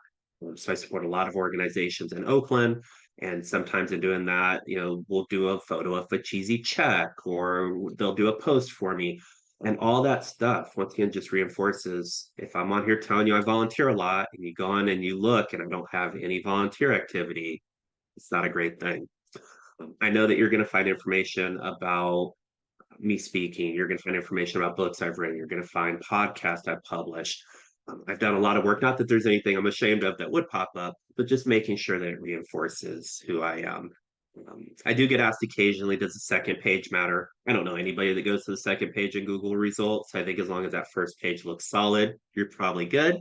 So I support a lot of organizations in Oakland. And sometimes in doing that, we'll do a photo of a cheesy check or they'll do a post for me. And all that stuff, once again, just reinforces if I'm on here telling you I volunteer a lot and you go on and you look and I don't have any volunteer activity, it's not a great thing. I know that you're going to find information about me speaking. You're going to find information about books I've written. You're going to find podcasts I've published. I've done a lot of work. Not that there's anything I'm ashamed of that would pop up, but just making sure that it reinforces who I am. I do get asked occasionally, does the second page matter? I don't know anybody that goes to the second page in Google results. I think as long as that first page looks solid, you're probably good.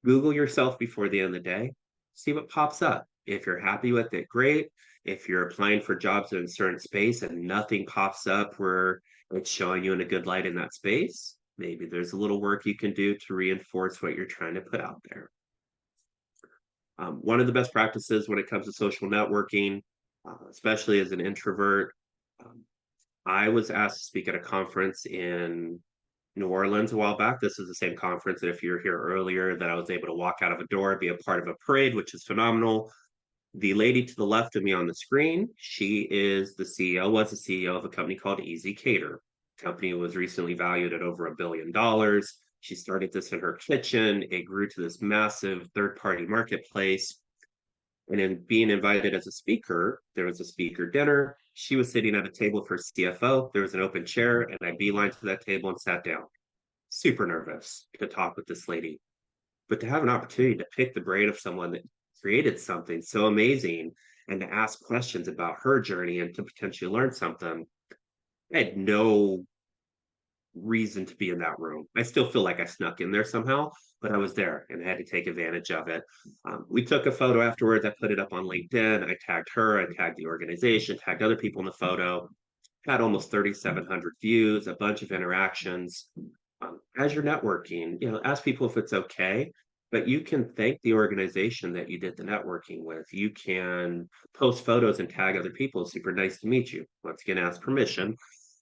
Google yourself before the end of the day. See what pops up. If you're happy with it, great. If you're applying for jobs in a certain space and nothing pops up where it's showing you in a good light in that space, maybe there's a little work you can do to reinforce what you're trying to put out there. One of the best practices when it comes to social networking, especially as an introvert, I was asked to speak at a conference in New Orleans a while back. This is the same conference that if you're here earlier, that I was able to walk out of a door, be a part of a parade, which is phenomenal. The lady to the left of me on the screen, she is the CEO, was the CEO of a company called Easy Cater. The company was recently valued at over $1 billion. She started this in her kitchen. It grew to this massive third-party marketplace. And in being invited as a speaker, there was a speaker dinner. She was sitting at a table for CFO. There was an open chair, and I beelined to that table and sat down. Super nervous to talk with this lady. But to have an opportunity to pick the brain of someone that created something so amazing and to ask questions about her journey and to potentially learn something, I had no reason to be in that room. I still feel like I snuck in there somehow, but I was there and I had to take advantage of it. We took a photo afterwards. I put it up on LinkedIn. I tagged her, I tagged the organization, tagged other people in the photo. Had almost 3,700 views, a bunch of interactions. As you're networking, ask people if it's okay. but you can thank the organization that you did the networking with. You can post photos and tag other people. Super nice to meet you. Once again, ask permission,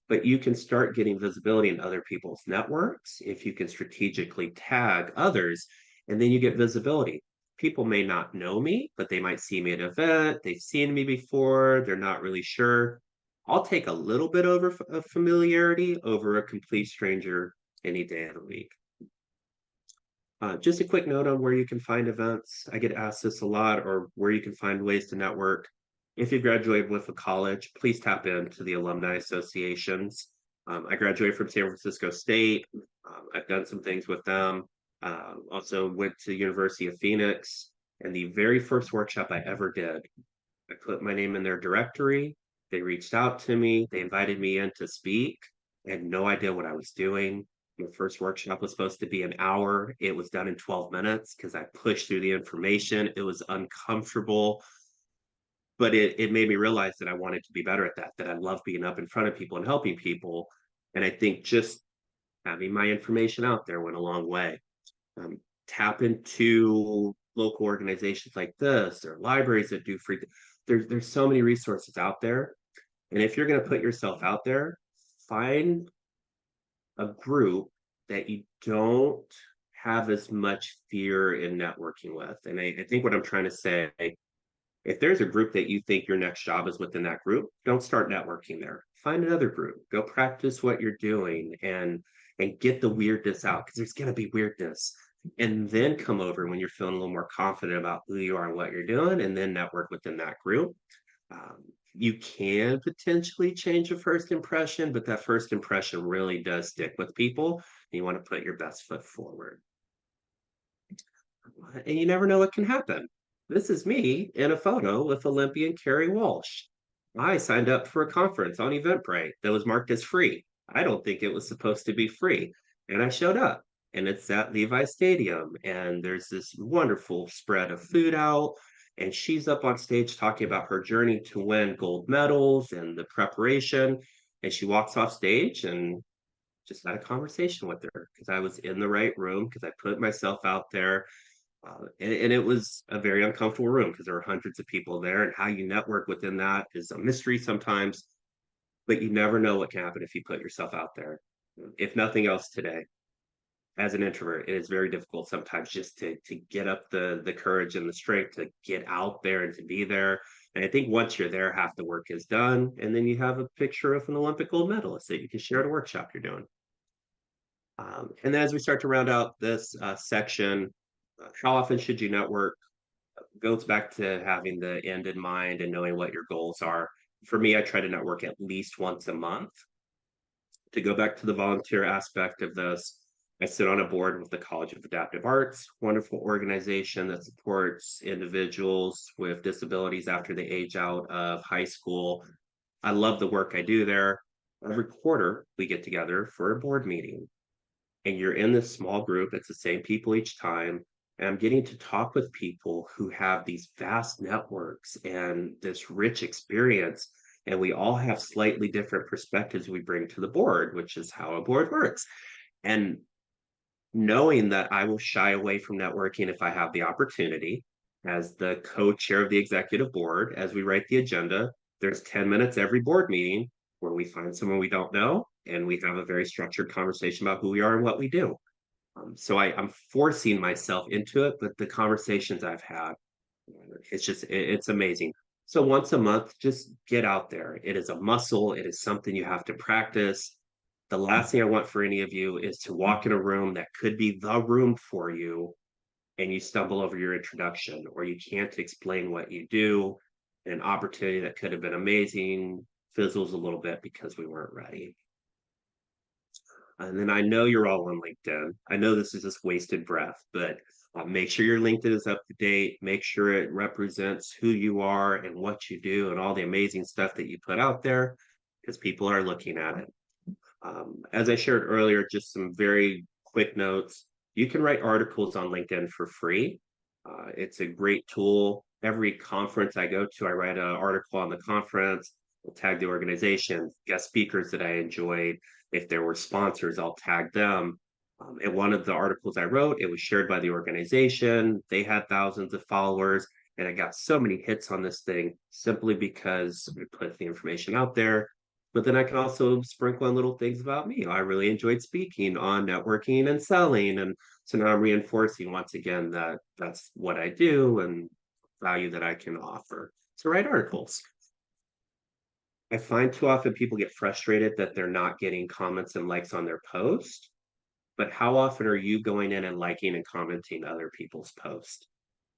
but you can start getting visibility in other people's networks if you can strategically tag others, and then you get visibility. People may not know me, but they might see me at an event. They've seen me before. They're not really sure. I'll take a little bit over of familiarity over a complete stranger any day of the week. Just a quick note on where you can find events. I get asked this a lot, or where you can find ways to network. If you graduate with a college, please tap into the alumni associations. I graduated from San Francisco State. I've done some things with them. Also went to the University of Phoenix, and the very first workshop I ever did, I put my name in their directory. They reached out to me. They invited me in to speak. I had no idea what I was doing. My first workshop was supposed to be an hour. It was done in 12 minutes because I pushed through the information. It was uncomfortable, but it made me realize that I wanted to be better at that I love being up in front of people and helping people. And I think just having my information out there went a long way. Tap into local organizations like this or libraries that do free. There's so many resources out there. And if you're going to put yourself out there, find a group that you don't have as much fear in networking with. And I think what I'm trying to say, if there's a group that you think your next job is within that group, don't start networking there. Find another group. Go practice what you're doing and get the weirdness out, because there's going to be weirdness. And then come over when you're feeling a little more confident about who you are and what you're doing, and then network within that group. You can potentially change a first impression, but that first impression really does stick with people. And you want to put your best foot forward. And you never know what can happen. This is me in a photo with Olympian Carrie Walsh. I signed up for a conference on Eventbrite that was marked as free. I don't think it was supposed to be free. And I showed up, and it's at Levi Stadium. And there's this wonderful spread of food out. And she's up on stage talking about her journey to win gold medals and the preparation. And she walks off stage and just had a conversation with her because I was in the right room, because I put myself out there. And it was a very uncomfortable room because there were hundreds of people there, and how you network within that is a mystery sometimes, but you never know what can happen if you put yourself out there. If nothing else today, as an introvert, it is very difficult sometimes just to get up the courage and the strength to get out there and to be there. And I think once you're there, half the work is done, and then you have a picture of an Olympic gold medalist that you can share at a workshop you're doing. And then as we start to round out this section, how often should you network? Goes back to having the end in mind and knowing what your goals are. For me, I try to network at least once a month. To go back to the volunteer aspect of this, I sit on a board with the College of Adaptive Arts, wonderful organization that supports individuals with disabilities after they age out of high school. I love the work I do there. Every quarter, we get together for a board meeting, and you're in this small group. It's the same people each time. And I'm getting to talk with people who have these vast networks and this rich experience. And we all have slightly different perspectives we bring to the board, which is how a board works. And knowing that I will shy away from networking if I have the opportunity, as the co-chair of the executive board, as we write the agenda, there's 10 minutes every board meeting where we find someone we don't know, and we have a very structured conversation about who we are and what we do. So I'm forcing myself into it, but the conversations I've had, it's amazing. So once a month, just get out there. It is a muscle. It is something you have to practice. The last thing I want for any of you is to walk in a room that could be the room for you, and you stumble over your introduction, or you can't explain what you do. An opportunity that could have been amazing fizzles a little bit because we weren't ready. And then I know you're all on LinkedIn. I know this is just wasted breath, but make sure your LinkedIn is up to date. Make sure it represents who you are and what you do and all the amazing stuff that you put out there, because people are looking at it. As I shared earlier, just some very quick notes. You can write articles on LinkedIn for free. It's a great tool. Every conference I go to, I write an article on the conference. I'll tag the organization, guest speakers that I enjoyed. If there were sponsors, I'll tag them. And one of the articles I wrote, it was shared by the organization. They had thousands of followers, and I got so many hits on this thing simply because we put the information out there. But then I can also sprinkle in little things about me. I really enjoyed speaking on networking and selling. And so now I'm reinforcing once again that that's what I do and value that I can offer. So write articles. I find too often people get frustrated that they're not getting comments and likes on their post. But how often are you going in and liking and commenting other people's posts?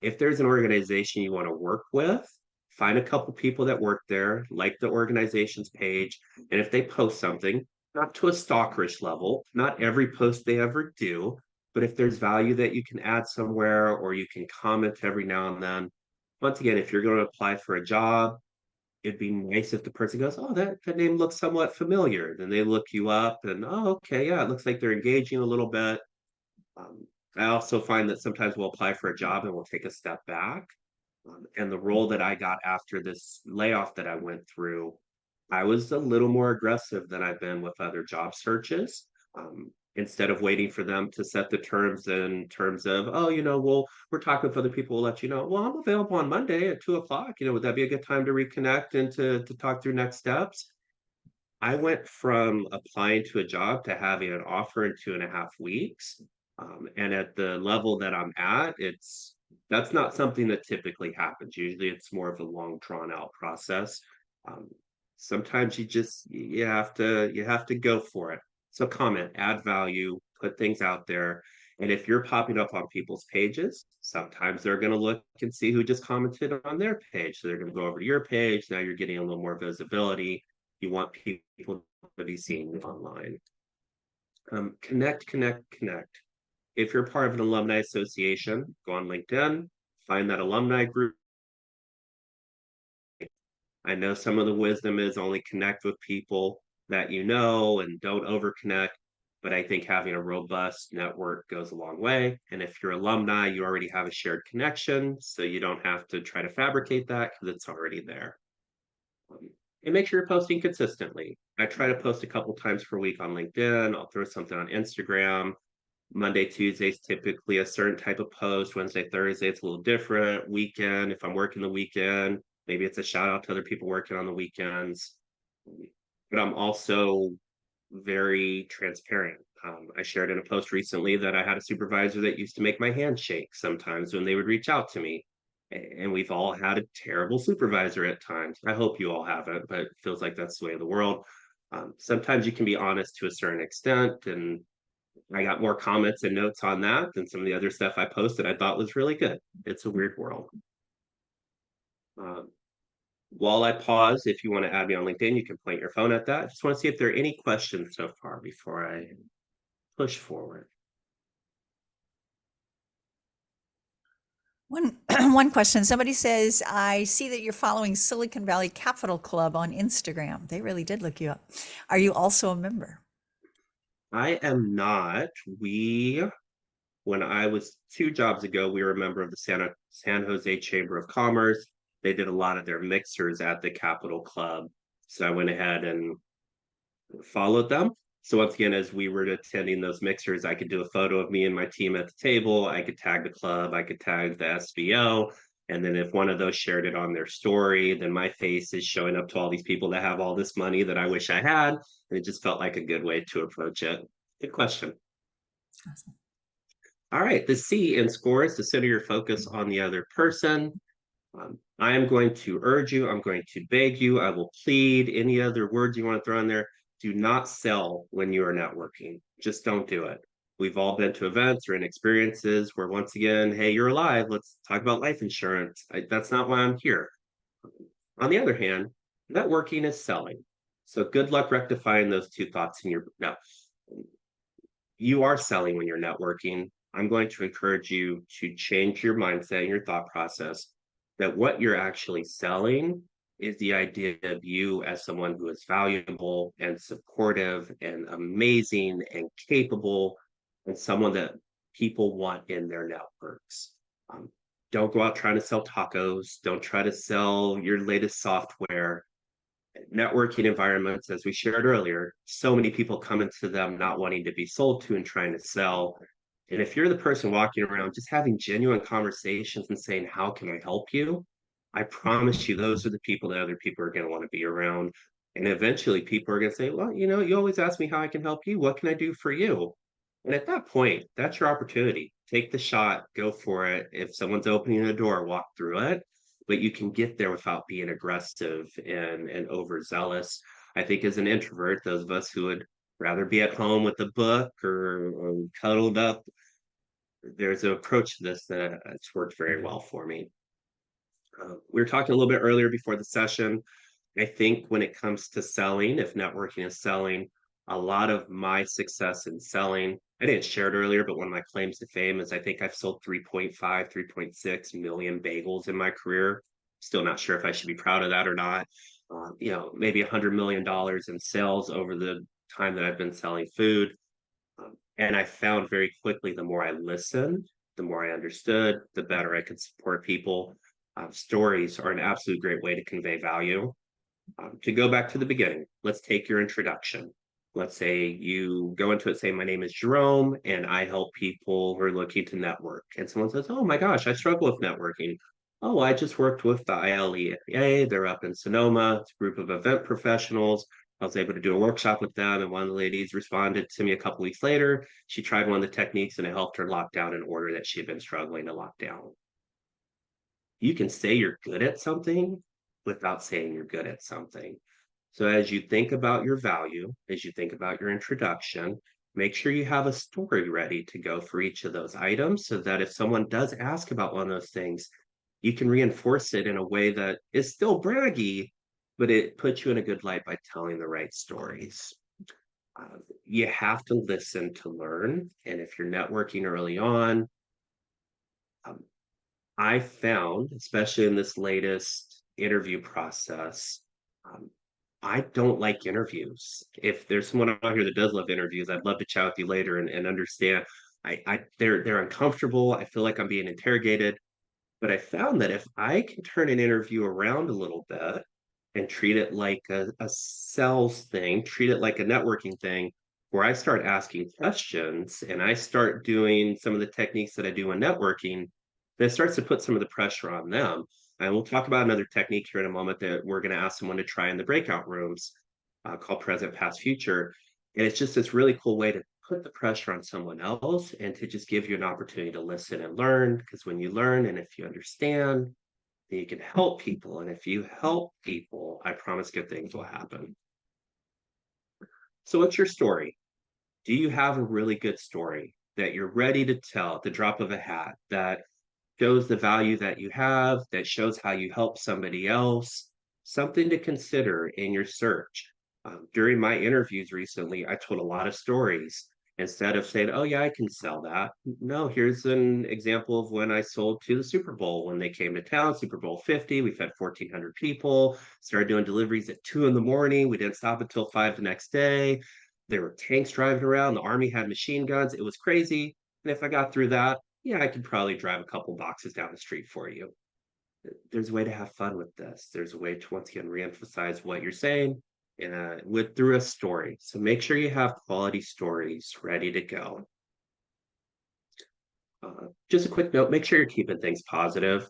If there's an organization you want to work with, find a couple people that work there, like the organization's page, and if they post something, not to a stalkerish level, not every post they ever do, but if there's value that you can add somewhere or you can comment every now and then. Once again, if you're going to apply for a job, it'd be nice if the person goes, "Oh, that name looks somewhat familiar." Then they look you up and, "Oh, okay, yeah, it looks like they're engaging a little bit." Um, I also find that sometimes we'll apply for a job and we'll take a step back. And the role that I got after this layoff that I went through, I was a little more aggressive than I've been with other job searches. Instead of waiting for them to set the terms in terms of, oh, we're talking with other people, we'll let you know. Well, I'm available on Monday at 2 o'clock. Would that be a good time to reconnect and to talk through next steps? I went from applying to a job to having an offer in 2.5 weeks. And at the level that I'm at, that's not something that typically happens. Usually it's more of a long drawn out process. Um, Sometimes you have to go for it. So comment, add value, put things out there. And if you're popping up on people's pages, sometimes they're going to look and see who just commented on their page. So they're going to go over to your page. Now you're getting a little more visibility. You want people to be seeing you online. Connect, connect, connect. If you're part of an alumni association, go on LinkedIn, find that alumni group. I know some of the wisdom is only connect with people that you know and don't overconnect, but I think having a robust network goes a long way. And if you're alumni, you already have a shared connection, so you don't have to try to fabricate that because it's already there. And make sure you're posting consistently. I try to post a couple times per week on LinkedIn. I'll throw something on Instagram. Monday, Tuesday's typically a certain type of post. Wednesday, Thursday, it's a little different. Weekend, if I'm working the weekend, maybe it's a shout out to other people working on the weekends. But I'm also very transparent. I shared in a post recently that I had a supervisor that used to make my hand shake sometimes when they would reach out to me. And we've all had a terrible supervisor at times. I hope you all haven't, but it feels like that's the way of the world. Sometimes you can be honest to a certain extent, and I got more comments and notes on that than some of the other stuff I posted I thought was really good. It's a weird world. While I pause, if you want to add me on LinkedIn, you can point your phone at that. I just want to see if there are any questions so far before I push forward. One question. Somebody says, I see that you're following Silicon Valley Capital Club on Instagram. They really did look you up. Are you also a member? I am not. When I was 2 jobs ago, we were a member of the San Jose Chamber of Commerce. They did a lot of their mixers at the Capital Club. So I went ahead and followed them. So once again, as we were attending those mixers, I could do a photo of me and my team at the table. I could tag the club, I could tag the SVO. And then if one of those shared it on their story, then my face is showing up to all these people that have all this money that I wish I had. And it just felt like a good way to approach it. Good question. Awesome. All right, the C in SCORE is to center your focus on the other person. I am going to urge you, I'm going to beg you, I will plead, any other words you want to throw in there. Do not sell when you are networking. Just don't do it. We've all been to events or in experiences where once again, hey, you're alive, let's talk about life insurance. That's not why I'm here. On the other hand, networking is selling. So good luck rectifying those two thoughts in your no. You are selling when you're networking. I'm going to encourage you to change your mindset and your thought process that what you're actually selling is the idea of you as someone who is valuable and supportive and amazing and capable and someone that people want in their networks. Don't go out trying to sell tacos. Don't try to sell your latest software. Networking environments, as we shared earlier, so many people come into them not wanting to be sold to and trying to sell. And if you're the person walking around just having genuine conversations and saying, how can I help you? I promise you, those are the people that other people are going to want to be around. And eventually people are going to say, well, you always ask me how I can help you. What can I do for you? And at that point, that's your opportunity. Take the shot, go for it. If someone's opening a door, walk through it. But you can get there without being aggressive and overzealous. I think as an introvert, those of us who would rather be at home with a book or cuddled up, there's an approach to this that it's worked very well for me. We were talking a little bit earlier before the session. I think when it comes to selling, if networking is selling, a lot of my success in selling, I didn't share it earlier, but one of my claims to fame is I think I've sold 3.5, 3.6 million bagels in my career. Still not sure if I should be proud of that or not. Maybe $100 million in sales over the time that I've been selling food. And I found very quickly the more I listened, the more I understood, the better I could support people. Stories are an absolute great way to convey value. To go back to the beginning, let's take your introduction. Let's say you go into it saying, my name is Jerome, and I help people who are looking to network. And someone says, oh my gosh, I struggle with networking. Oh, I just worked with the ILEA. They're up in Sonoma. It's a group of event professionals. I was able to do a workshop with them, and one of the ladies responded to me a couple weeks later. She tried one of the techniques, and it helped her lock down an order that she had been struggling to lock down. You can say you're good at something without saying you're good at something. So as you think about your value, as you think about your introduction, make sure you have a story ready to go for each of those items so that if someone does ask about one of those things, you can reinforce it in a way that is still braggy, but it puts you in a good light by telling the right stories. You have to listen to learn. And if you're networking early on, I found, especially in this latest interview process, I don't like interviews. If there's someone out here that does love interviews, I'd love to chat with you later and understand. They're uncomfortable. I feel like I'm being interrogated. But I found that if I can turn an interview around a little bit and treat it like a sales thing, treat it like a networking thing, where I start asking questions and I start doing some of the techniques that I do in networking, that starts to put some of the pressure on them. And we'll talk about another technique here in a moment that we're going to ask someone to try in the breakout rooms called present, past, future. And it's just this really cool way to put the pressure on someone else and to just give you an opportunity to listen and learn. Because when you learn and if you understand, then you can help people. And if you help people, I promise good things will happen. So what's your story? Do you have a really good story that you're ready to tell at the drop of a hat that shows the value that you have, that shows how you help somebody else? Something to consider in your search. During my interviews recently, I told a lot of stories. Instead of saying, oh, yeah, I can sell that. No, here's an example of when I sold to the Super Bowl. When they came to town, Super Bowl 50, we fed 1,400 people, started doing deliveries at 2 a.m. We didn't stop until 5 the next day. There were tanks driving around. The Army had machine guns. It was crazy. And if I got through that, yeah, I could probably drive a couple boxes down the street for you. There's a way to have fun with this. There's a way to once again reemphasize what you're saying through a story. So make sure you have quality stories ready to go. Just a quick note, make sure you're keeping things positive.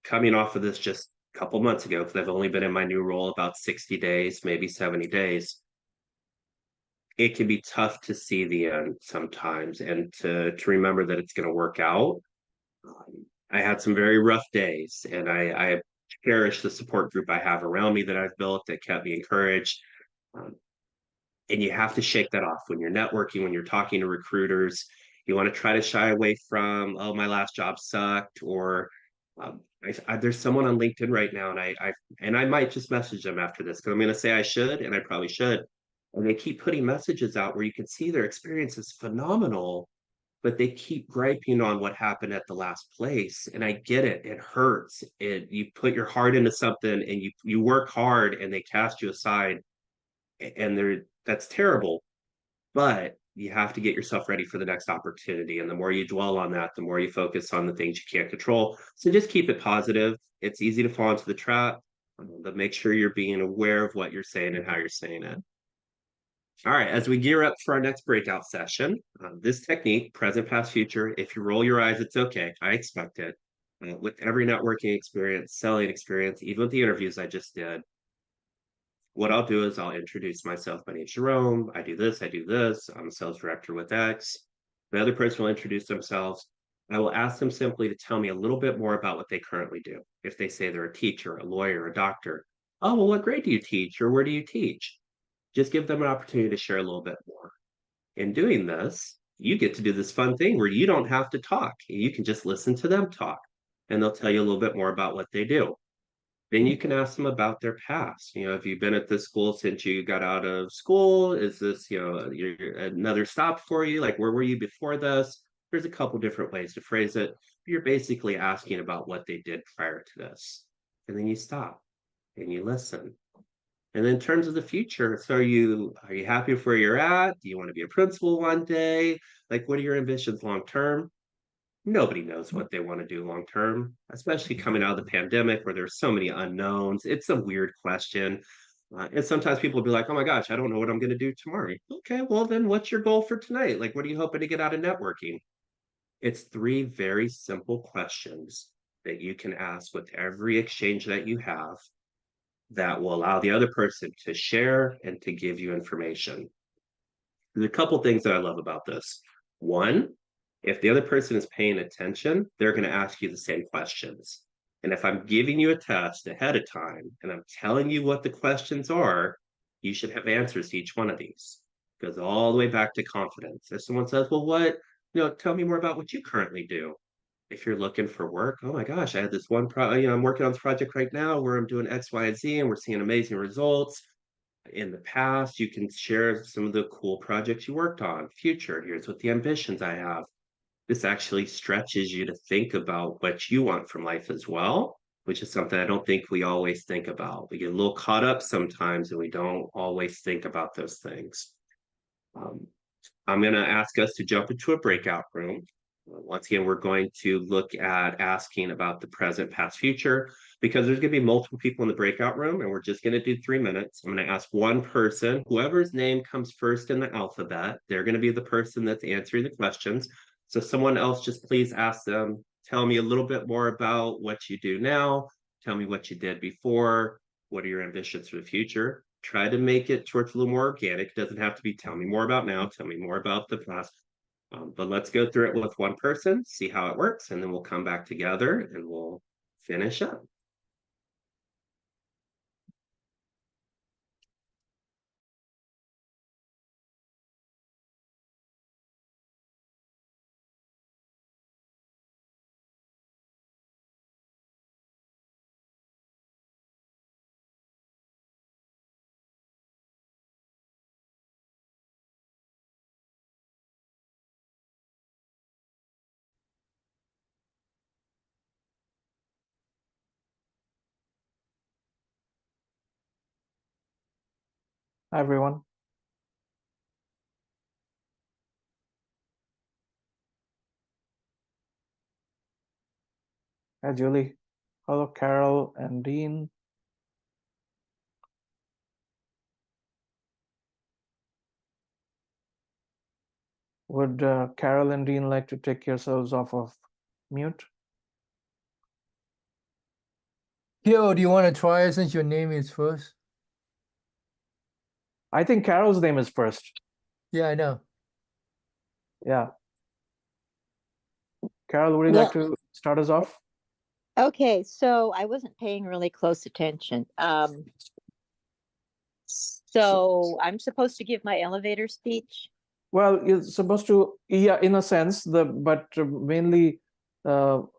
Coming off of this just a couple months ago, because I've only been in my new role about 60 days, maybe 70 days. It can be tough to see the end sometimes and to remember that it's going to work out. I had some very rough days, and I cherish the support group I have around me that I've built that kept me encouraged. And you have to shake that off when you're networking, when you're talking to recruiters. You want to try to shy away from, oh, my last job sucked, or there's someone on LinkedIn right now, and I might just message them after this because I'm going to say I should, and I probably should. And they keep putting messages out where you can see their experience is phenomenal, but they keep griping on what happened at the last place. And I get it. It hurts. You put your heart into something and you work hard and they cast you aside, and that's terrible. But you have to get yourself ready for the next opportunity. And the more you dwell on that, the more you focus on the things you can't control. So just keep it positive. It's easy to fall into the trap. But make sure you're being aware of what you're saying and how you're saying it. All right, as we gear up for our next breakout session, this technique, present, past, future, if you roll your eyes, it's okay. I expect it. With every networking experience, selling experience, even with the interviews I just did, what I'll do is I'll introduce myself. My name's Jerome. I do this, I'm a sales director with X. The other person will introduce themselves. I will ask them simply to tell me a little bit more about what they currently do. If they say they're a teacher, a lawyer, a doctor, oh, well, what grade do you teach or where do you teach? Just give them an opportunity to share a little bit more. In doing this, you get to do this fun thing where you don't have to talk. You can just listen to them talk, and they'll tell you a little bit more about what they do. Then you can ask them about their past. Have you been at this school since you got out of school? Is this, another stop for you? Like, where were you before this? There's a couple different ways to phrase it. You're basically asking about what they did prior to this. And then you stop and you listen. And then in terms of the future, so are you happy with where you're at? Do you want to be a principal one day? Like, what are your ambitions long term? Nobody knows what they want to do long term, especially coming out of the pandemic where there's so many unknowns. It's a weird question. And sometimes people will be like, oh my gosh, I don't know what I'm going to do tomorrow. Okay, well, then what's your goal for tonight? Like, what are you hoping to get out of networking? It's three very simple questions that you can ask with every exchange that you have that will allow the other person to share and to give you information. There's a couple things that I love about this. One, if the other person is paying attention, they're going to ask you the same questions. And if I'm giving you a test ahead of time and I'm telling you what the questions are, you should have answers to each one of these. It goes all the way back to confidence. If someone says, well, tell me more about what you currently do. If you're looking for work, oh my gosh, I had this one I'm working on this project right now where I'm doing X, Y, and Z, and we're seeing amazing results. In the past, you can share some of the cool projects you worked on. Future, here's what the ambitions I have. This actually stretches you to think about what you want from life as well, which is something I don't think we always think about. We get a little caught up sometimes and we don't always think about those things. I'm going to ask us to jump into a breakout room. Once again, we're going to look at asking about the present, past, future, because there's going to be multiple people in the breakout room, and we're just going to do 3 minutes. I'm going to ask one person, whoever's name comes first in the alphabet, they're going to be the person that's answering the questions. So someone else, just please ask them, tell me a little bit more about what you do now, tell me what you did before, what are your ambitions for the future? Try to make it towards a little more organic. It doesn't have to be tell me more about now, tell me more about the past. But let's go through it with one person, see how it works, and then we'll come back together and we'll finish up. Hi, everyone. Hi, Julie. Hello, Carol and Dean. Would Carol and Dean like to take yourselves off of mute? Gil, do you want to try it since your name is first? I think Carol's name is first. Yeah, I know. Yeah. Carol, would you like to start us off? Okay, so I wasn't paying really close attention. So I'm supposed to give my elevator speech? Well, you're supposed to, yeah, in a sense, but mainly talk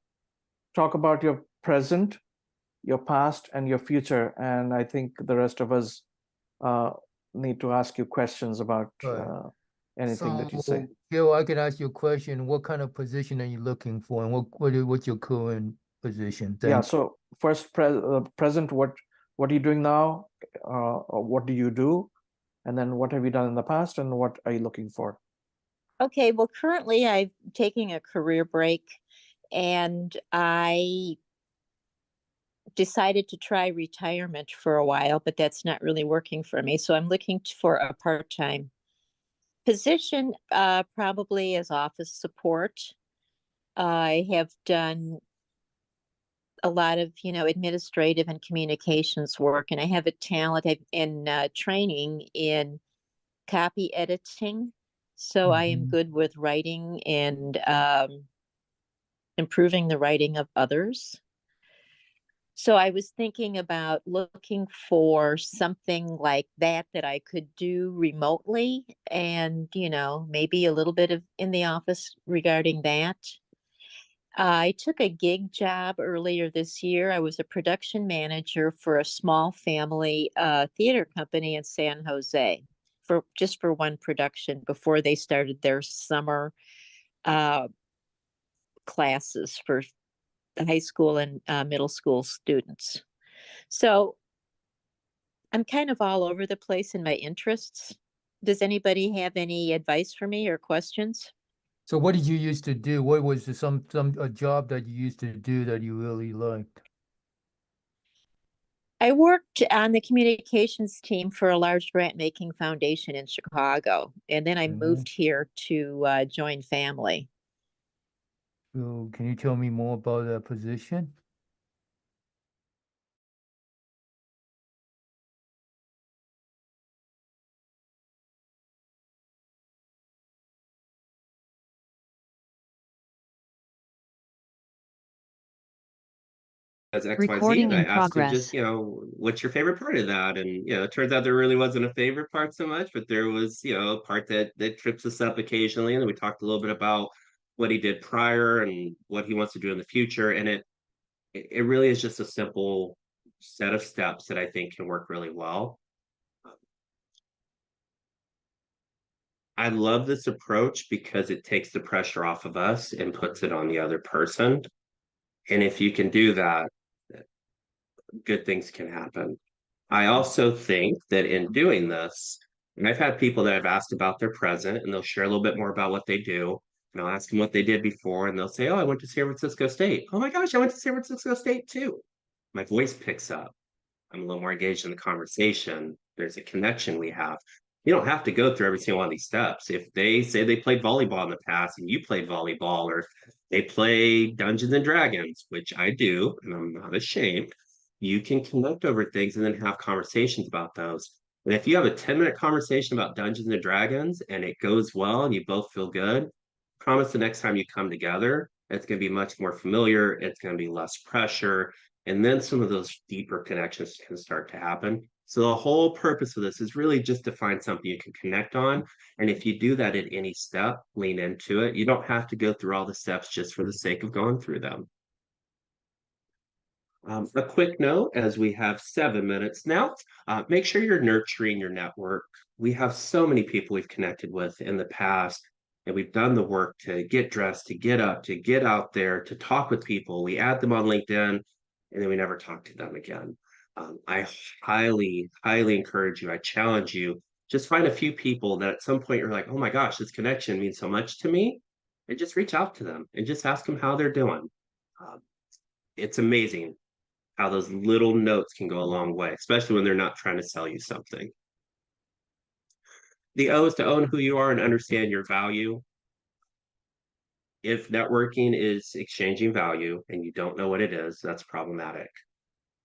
about your present, your past, and your future. And I think the rest of us need to ask you questions about Right. anything that you say. Gil, I could ask you a question. What kind of position are you looking for, and what's your current position? Yeah. So first, present. What are you doing now? Or what do you do? And then what have you done in the past, and what are you looking for? Okay, well, currently I'm taking a career break, and I decided to try retirement for a while, but that's not really working for me. So I'm looking for a part-time position, probably as office support. I have done a lot of, administrative and communications work, and I have a talent in training in copy editing. So I am Mhm. good with writing and improving the writing of others. So I was thinking about looking for something like that that I could do remotely and, maybe a little bit of in the office regarding that. I took a gig job earlier this year. I was a production manager for a small family theater company in San Jose for one production before they started their summer uh, classes for the high school and middle school students. So I'm kind of all over the place in my interests. Does anybody have any advice for me or questions? So what did you used to do? What was a job that you used to do that you really liked? I worked on the communications team for a large grant making foundation in Chicago, and then I Mhm. moved here to join family. So can you tell me more about that position? As XYZ, Recording and I in asked him just, progress. what's your favorite part of that? And it turns out there really wasn't a favorite part so much, but there was, a part that trips us up occasionally. And then we talked a little bit about what he did prior and what he wants to do in the future. And it really is just a simple set of steps that I think can work really well. I love this approach because it takes the pressure off of us and puts it on the other person. And if you can do that, good things can happen. I also think that in doing this, and I've had people that have asked about their present and they'll share a little bit more about what they do. And I'll ask them what they did before, and they'll say, "Oh, I went to San Francisco State. Oh my gosh, I went to San Francisco State too." My voice picks up. I'm a little more engaged in the conversation. There's a connection we have. You don't have to go through every single one of these steps. If they say they played volleyball in the past and you played volleyball, or they play Dungeons and Dragons, which I do, and I'm not ashamed, you can connect over things and then have conversations about those. And if you have a 10-minute conversation about Dungeons and Dragons and it goes well and you both feel good, promise the next time you come together, it's going to be much more familiar. It's going to be less pressure, and then some of those deeper connections can start to happen. So the whole purpose of this is really just to find something you can connect on. And if you do that at any step, lean into it. You don't have to go through all the steps just for the sake of going through them. A quick note, as we have 7 minutes now, make sure you're nurturing your network. We have so many people we've connected with in the past, and we've done the work to get dressed, to get up, to get out there, to talk with people. We add them on LinkedIn, and then we never talk to them again. I highly, highly encourage you, I challenge you, just find a few people that at some point you're like, oh my gosh, this connection means so much to me, and just reach out to them and just ask them how they're doing. Um, it's amazing how those little notes can go a long way, especially when they're not trying to sell you something. The O is to own who you are and understand your value. If networking is exchanging value and you don't know what it is, that's problematic.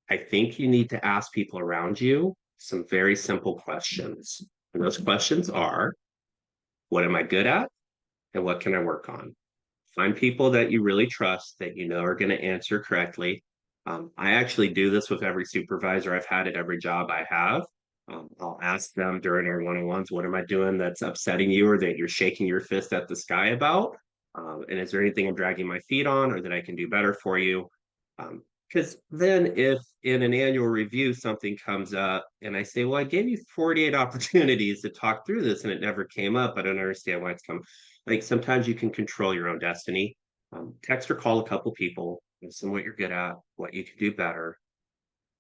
I think you need to ask people around you some very simple questions. And those questions are, what am I good at? And what can I work on? Find people that you really trust that you know are going to answer correctly. I actually do this with every supervisor I've had at every job I have. I'll ask them during our one-on-ones, what am I doing that's upsetting you or that you're shaking your fist at the sky about? And is there anything I'm dragging my feet on or that I can do better for you? Because then if in an annual review something comes up and I say, well, I gave you 48 opportunities to talk through this and it never came up, I don't understand why it's come. Like sometimes you can control your own destiny. Text or call a couple people, listen what you're good at, what you can do better.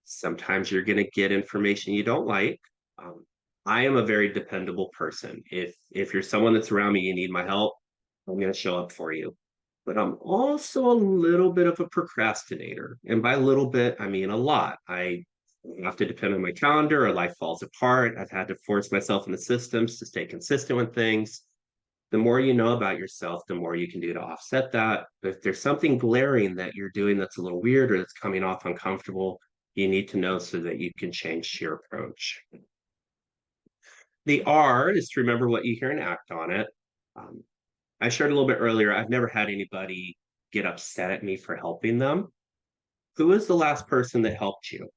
Sometimes you're going to get information you don't like. Um, I am a very dependable person. If you're someone that's around me, you need my help, I'm going to show up for you. but I'm also a little bit of a procrastinator. And by a little bit, I mean a lot. I have to depend on my calendar or life falls apart. I've had to force myself into systems to stay consistent with things. The more you know about yourself, the more you can do to offset that. But if there's something glaring that you're doing that's a little weird or that's coming off uncomfortable, you need to know so that you can change your approach. The R is to remember what you hear and act on it. Um, I shared a little bit earlier, I've never had anybody get upset at me for helping them. Who was the last person that helped you?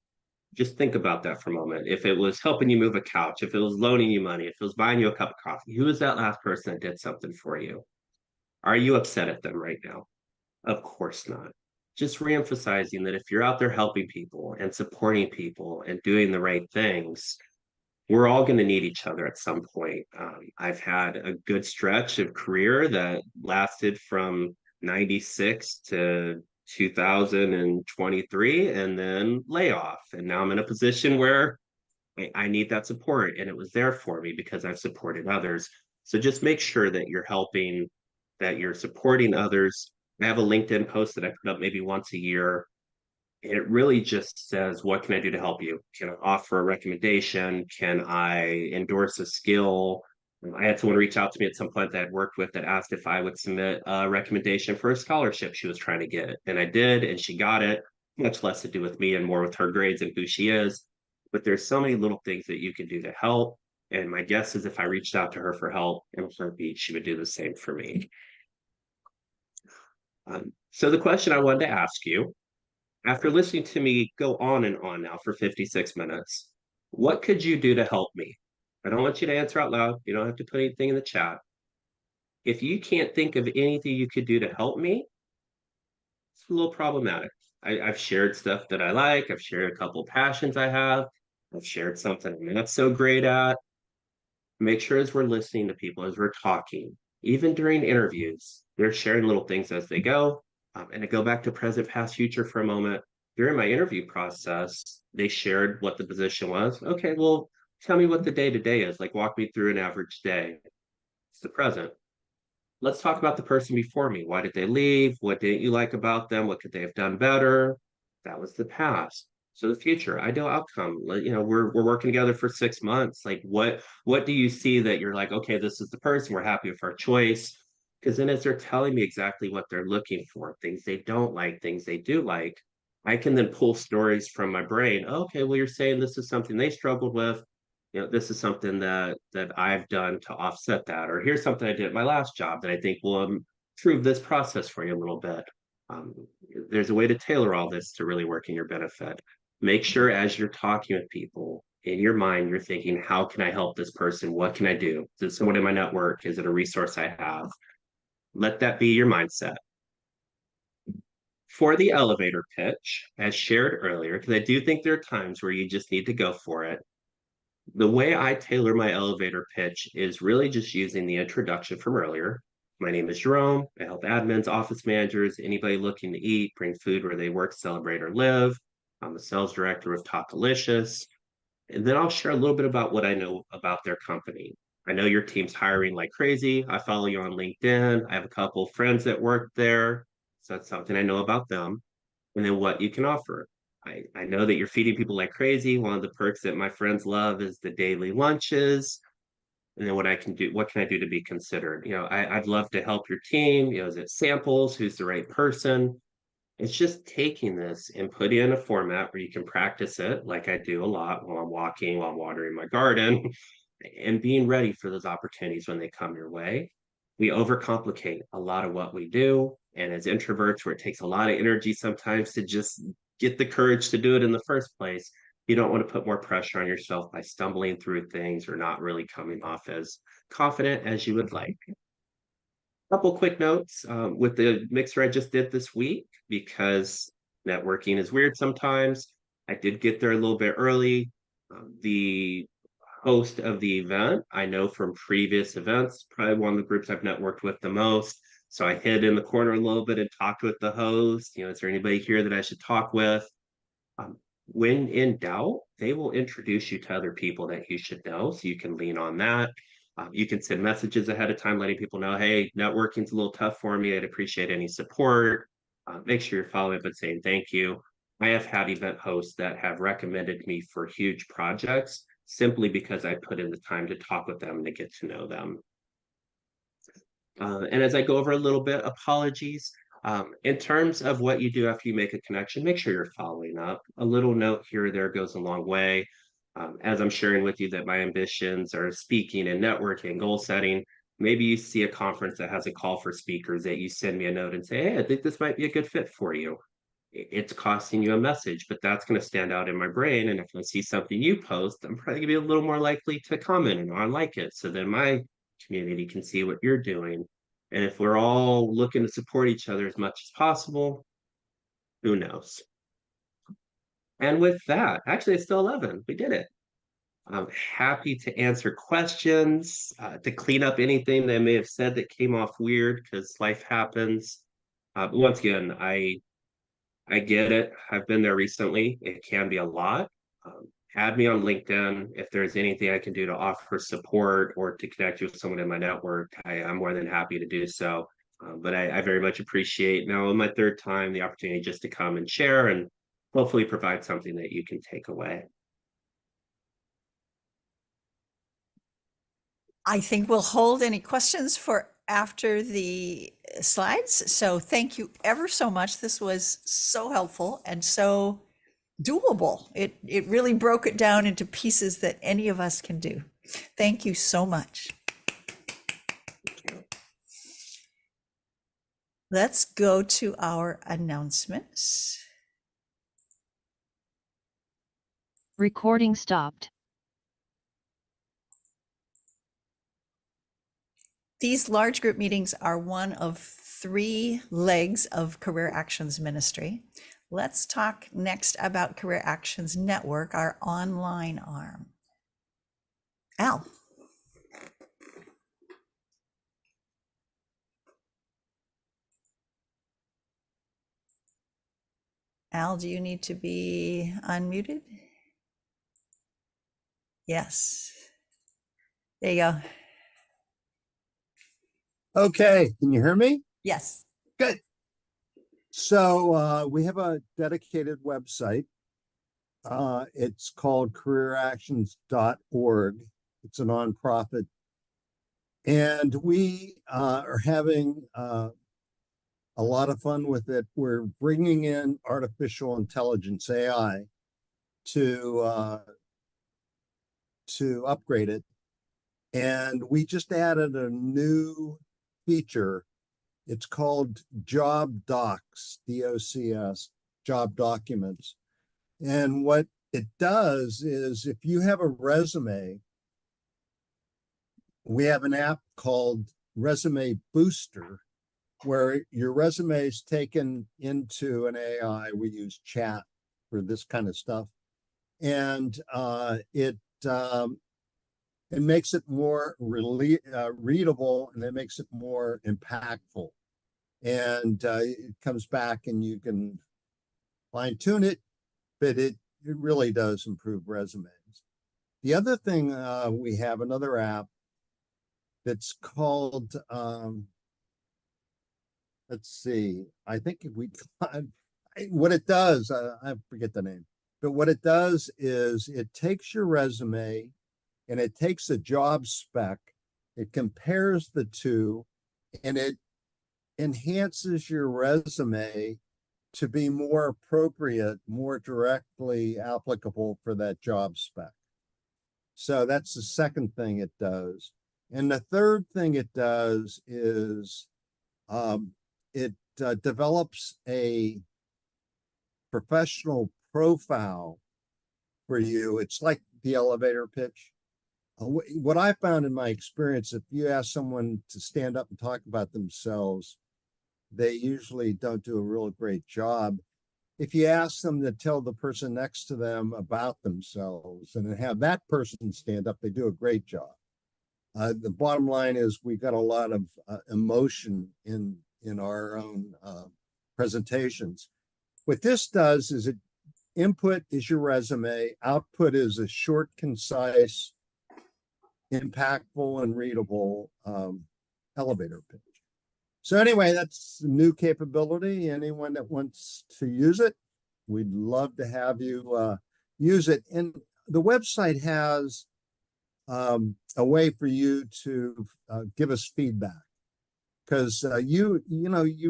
Just think about that for a moment. If it was helping you move a couch, if it was loaning you money, if it was buying you a cup of coffee, who was that last person that did something for you? Are you upset at them right now? Of course not. Just reemphasizing that if you're out there helping people and supporting people and doing the right things, we're all going to need each other at some point. I've had a good stretch of career that lasted from 96 to 2023 and then layoff. And now I'm in a position where I need that support. And it was there for me because I've supported others. So just make sure that you're helping, that you're supporting others. I have a LinkedIn post that I put up maybe once a year. It really just says, what can I do to help you? Can I offer a recommendation? Can I endorse a skill? I had someone reach out to me at some point that I'd worked with that asked if I would submit a recommendation for a scholarship she was trying to get. And I did, and she got it. Much less to do with me and more with her grades and who she is. But there's so many little things that you can do to help. And my guess is if I reached out to her for help in a heartbeat, she would do the same for me. So the question I wanted to ask you, after listening to me go on and on now for 56 minutes, what could you do to help me? I don't want you to answer out loud. You don't have to put anything in the chat. If you can't think of anything you could do to help me, it's a little problematic. I've shared stuff that I like. I've shared a couple passions I have. I've shared something I'm not so great at. Make sure as we're listening to people, as we're talking, even during interviews, they're sharing little things as they go. And to go back to present, past, future for a moment, during my interview process, they shared what the position was. Okay, well, tell me what the day to day is. Like, walk me through an average day. It's the present. Let's talk about the person before me. Why did they leave? What didn't you like about them? What could they have done better? That was the past. So the future, ideal outcome. You know, we're working together for 6 months. Like, what do you see that you're like, okay, this is the person. We're happy with our choice. Because then as they're telling me exactly what they're looking for, things they don't like, things they do like, I can then pull stories from my brain. Okay, well, you're saying this is something they struggled with. You know, this is something that I've done to offset that, or here's something I did at my last job that I think will improve this process for you a little bit. Um, there's a way to tailor all this to really work in your benefit. Make sure as you're talking with people in your mind, you're thinking, how can I help this person? What can I do? Is it someone in my network? Is it a resource I have? Let that be your mindset. For the elevator pitch, as shared earlier, because I do think there are times where you just need to go for it. The way I tailor my elevator pitch is really just using the introduction from earlier. My name is Jerome. I help admins, office managers, anybody looking to eat, bring food where they work, celebrate, or live. I'm the sales director of Talkalicious. And then I'll share a little bit about what I know about their company. I know your team's hiring like crazy. I follow you on LinkedIn. I have a couple of friends that work there. So that's something I know about them. And then what you can offer. I know that you're feeding people like crazy. One of the perks that my friends love is the daily lunches. And then what can I do to be considered? You know, I'd love to help your team. You know, is it samples? Who's the right person? It's just taking this and putting it in a format where you can practice it like I do a lot while I'm walking, while I'm watering my garden, and being ready for those opportunities when they come your way. We overcomplicate a lot of what we do. And as introverts, where it takes a lot of energy sometimes to just get the courage to do it in the first place, you don't want to put more pressure on yourself by stumbling through things or not really coming off as confident as you would like. Couple quick notes with the mixer I just did this week, because networking is weird sometimes. I did get there a little bit early. The host of the event, I know from previous events, probably one of the groups I've networked with the most. So I hid in the corner a little bit and talked with the host. You know, is there anybody here that I should talk with? When in doubt, they will introduce you to other people that you should know, so you can lean on that. You can send messages ahead of time letting people know, hey, networking's a little tough for me. I'd appreciate any support. Make sure you're following up and saying thank you. I have had event hosts that have recommended me for huge projects simply because I put in the time to talk with them and to get to know them. And as I go over a little bit, apologies. In terms of what you do after you make a connection, make sure you're following up. A little note here or there goes a long way. As I'm sharing with you that my ambitions are speaking and networking, goal setting, maybe you see a conference that has a call for speakers that you send me a note and say, hey, I think this might be a good fit for you. It's costing you a message, but that's going to stand out in my brain. And if I see something you post, I'm probably going to be a little more likely to comment and I like it. So then my community can see what you're doing. And if we're all looking to support each other as much as possible, who knows? And with that, actually, it's still 11. We did it. I'm happy to answer questions, to clean up anything that I may have said that came off weird because life happens. But once again, I get it. I've been there recently. It can be a lot. Add me on LinkedIn. If there's anything I can do to offer support or to connect you with someone in my network, I'm more than happy to do so. But I very much appreciate now in my third time the opportunity just to come and share and hopefully provide something that you can take away. I think we'll hold any questions for after the slides. So thank you ever so much. This was so helpful and so doable. It really broke it down into pieces that any of us can do. Thank you so much. Let's go to our announcements. Recording stopped. These large group meetings are one of 3 legs of Career Actions Ministry. Let's talk next about Career Actions Network, our online arm. Al. Al, do you need to be unmuted? Yes. There you go. Okay, can you hear me? Yes. Good. So we have a dedicated website. It's called careeractions.org. It's a nonprofit. And we are having a lot of fun with it. We're bringing in artificial intelligence, AI, to upgrade it. And we just added a new feature. It's called Job Docs, DOCS, Job Documents. And what it does is if you have a resume, we have an app called Resume Booster, where your resume is taken into an AI. We use chat for this kind of stuff. And it makes it more readable, and it makes it more impactful. And it comes back and you can fine tune it, but it really does improve resumes. The other thing, we have another app that's called, let's see, I think if we, what it does, I forget the name, but what it does is it takes your resume and it takes a job spec, it compares the two, and it enhances your resume to be more appropriate, more directly applicable for that job spec. So that's the second thing it does. And the third thing it does is it develops a professional profile for you. It's like the elevator pitch. What I found in my experience, if you ask someone to stand up and talk about themselves, they usually don't do a real great job. If you ask them to tell the person next to them about themselves and have that person stand up, they do a great job. The bottom line is we got a lot of emotion in our own presentations. What this does is input is your resume, output is a short, concise impactful and readable elevator pitch. So anyway, that's a new capability. Anyone that wants to use it, we'd love to have you use it. And the website has a way for you to give us feedback, because you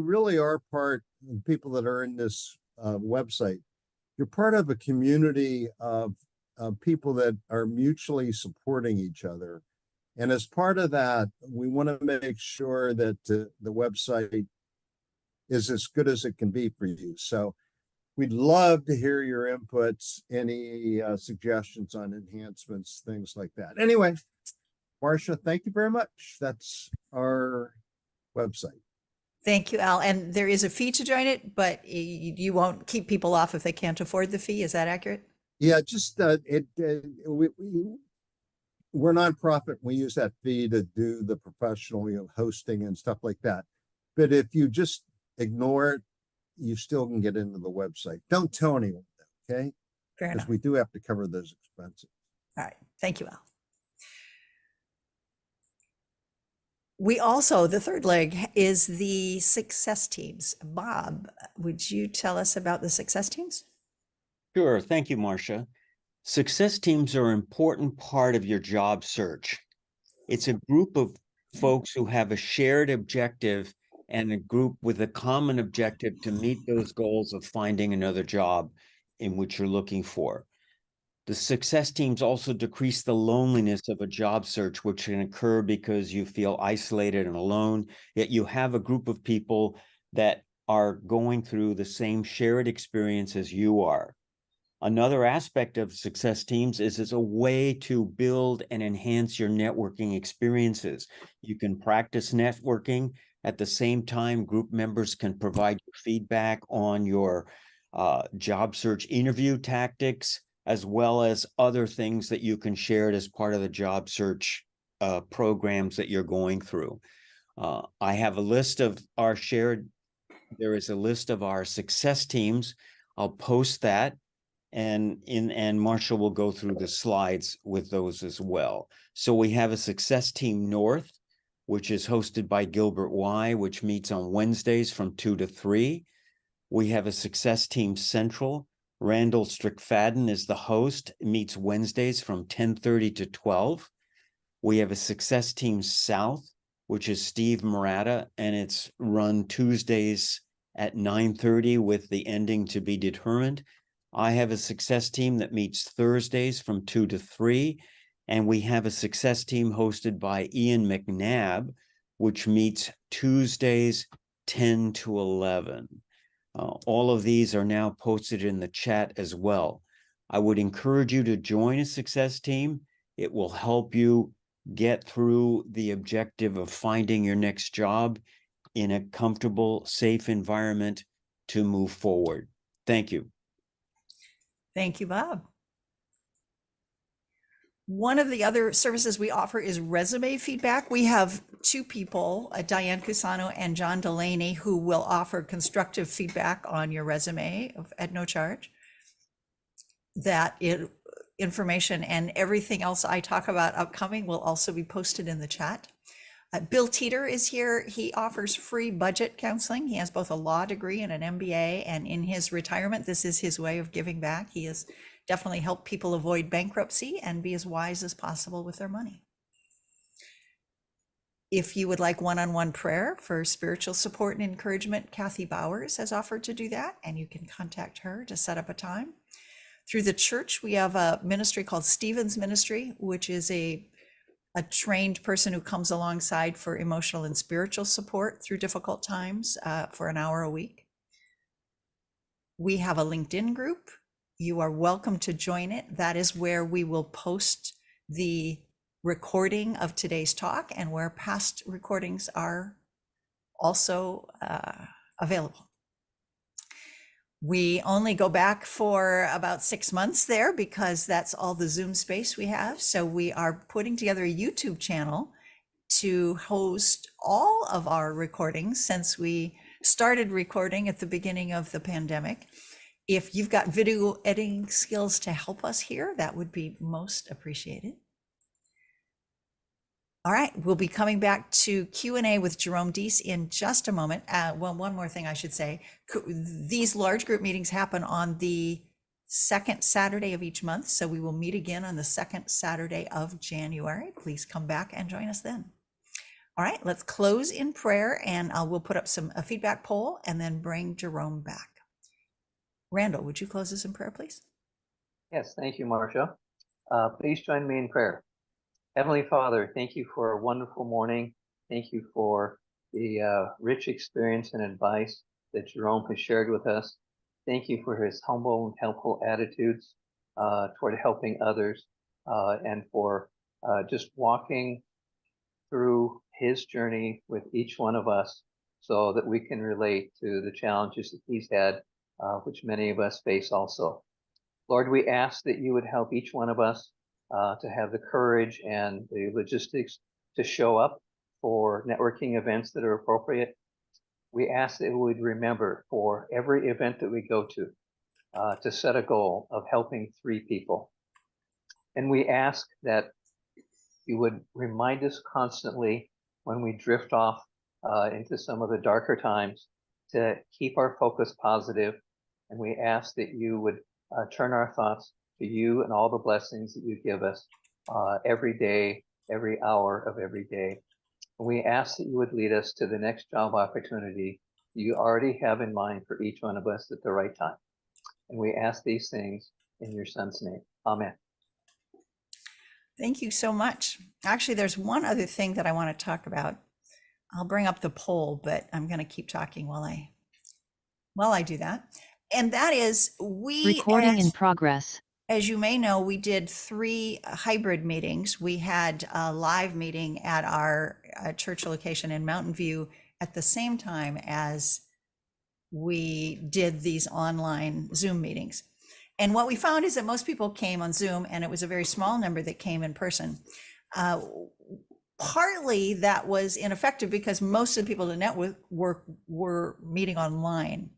really are part of people that are in this website. You're part of a community of people that are mutually supporting each other. And as part of that, we want to make sure that the website is as good as it can be for you. So we'd love to hear your inputs, any suggestions on enhancements, things like that. Anyway, Marcia, thank you very much. That's our website. Thank you, Al. And there is a fee to join it, but you won't keep people off if they can't afford the fee. Is that accurate? Yeah, just we're nonprofit. We use that fee to do the professional, hosting and stuff like that. But if you just ignore it, you still can get into the website. Don't tell anyone, okay? Fair Because enough. we do have to cover those expenses. All right. Thank you, Al. We also, the third leg is the success teams. Bob, would you tell us about the success teams? Sure. Thank you, Marcia. Success teams are an important part of your job search. It's a group of folks who have a shared objective and a group with a common objective to meet those goals of finding another job in which you're looking for. The success teams also decrease the loneliness of a job search, which can occur because you feel isolated and alone, yet you have a group of people that are going through the same shared experience as you are. Another aspect of success teams is it's a way to build and enhance your networking experiences. You can practice networking. At the same time, group members can provide you feedback on your job search interview tactics, as well as other things that you can share as part of the job search programs that you're going through. I have a list of our there is a list of our success teams. I'll post that. And Marcia will go through the slides with those as well. So we have a Success Team North, which is hosted by Gilbert Y., which meets on Wednesdays from 2 to 3. We have a Success Team Central. Randall Strickfadden is the host, meets Wednesdays from 10:30 to 12. We have a Success Team South, which is Steve Murata, and it's run Tuesdays at 9:30 with the ending to be determined. I have a success team that meets Thursdays from 2 to 3, and we have a success team hosted by Ian McNabb, which meets Tuesdays 10 to 11. All of these are now posted in the chat as well. I would encourage you to join a success team. It will help you get through the objective of finding your next job in a comfortable, safe environment to move forward. Thank you. Thank you, Bob. One of the other services we offer is resume feedback. We have two people, Diane Cusano and John Delaney, who will offer constructive feedback on your resume at no charge. Information and everything else I talk about upcoming will also be posted in the chat. Bill Teeter is here. He offers free budget counseling. He has both a law degree and an MBA, and in his retirement, this is his way of giving back. He has definitely helped people avoid bankruptcy and be as wise as possible with their money. If you would like one-on-one prayer for spiritual support and encouragement, Kathy Bowers has offered to do that, and you can contact her to set up a time. Through the church, we have a ministry called Stephen's Ministry, which is a trained person who comes alongside for emotional and spiritual support through difficult times for an hour a week. We have a LinkedIn group. You are welcome to join it. That is where we will post the recording of today's talk and where past recordings are also available. We only go back for about 6 months there because that's all the Zoom space we have. So we are putting together a YouTube channel to host all of our recordings since we started recording at the beginning of the pandemic. If you've got video editing skills to help us here, that would be most appreciated. All right, we'll be coming back to Q&A with Jerome Deese in just a moment. Well, one more thing I should say. These large group meetings happen on the second Saturday of each month, so we will meet again on the second Saturday of January. Please come back and join us then. All right, let's close in prayer, and we'll put up a feedback poll and then bring Jerome back. Randall, would you close us in prayer, please? Yes, thank you, Marcia. Please join me in prayer. Heavenly Father, thank you for a wonderful morning. Thank you for the rich experience and advice that Jerome has shared with us. Thank you for his humble and helpful attitudes toward helping others and for just walking through his journey with each one of us so that we can relate to the challenges that he's had, which many of us face also. Lord, we ask that you would help each one of us to have the courage and the logistics to show up for networking events that are appropriate. We ask that we would remember for every event that we go to set a goal of helping 3 people. And we ask that you would remind us constantly when we drift off into some of the darker times to keep our focus positive. And we ask that you would turn our thoughts to you and all the blessings that you give us every day, every hour of every day. And we ask that you would lead us to the next job opportunity you already have in mind for each one of us at the right time. And we ask these things in your Son's name. Amen. Thank you so much. Actually, there's one other thing that I want to talk about. I'll bring up the poll, but I'm going to keep talking while I do that. And that is Recording in progress. As you may know, we did 3 hybrid meetings. We had a live meeting at our church location in Mountain View at the same time as we did these online Zoom meetings. And what we found is that most people came on Zoom, and it was a very small number that came in person. Partly that was ineffective because most of the people in the network were meeting online.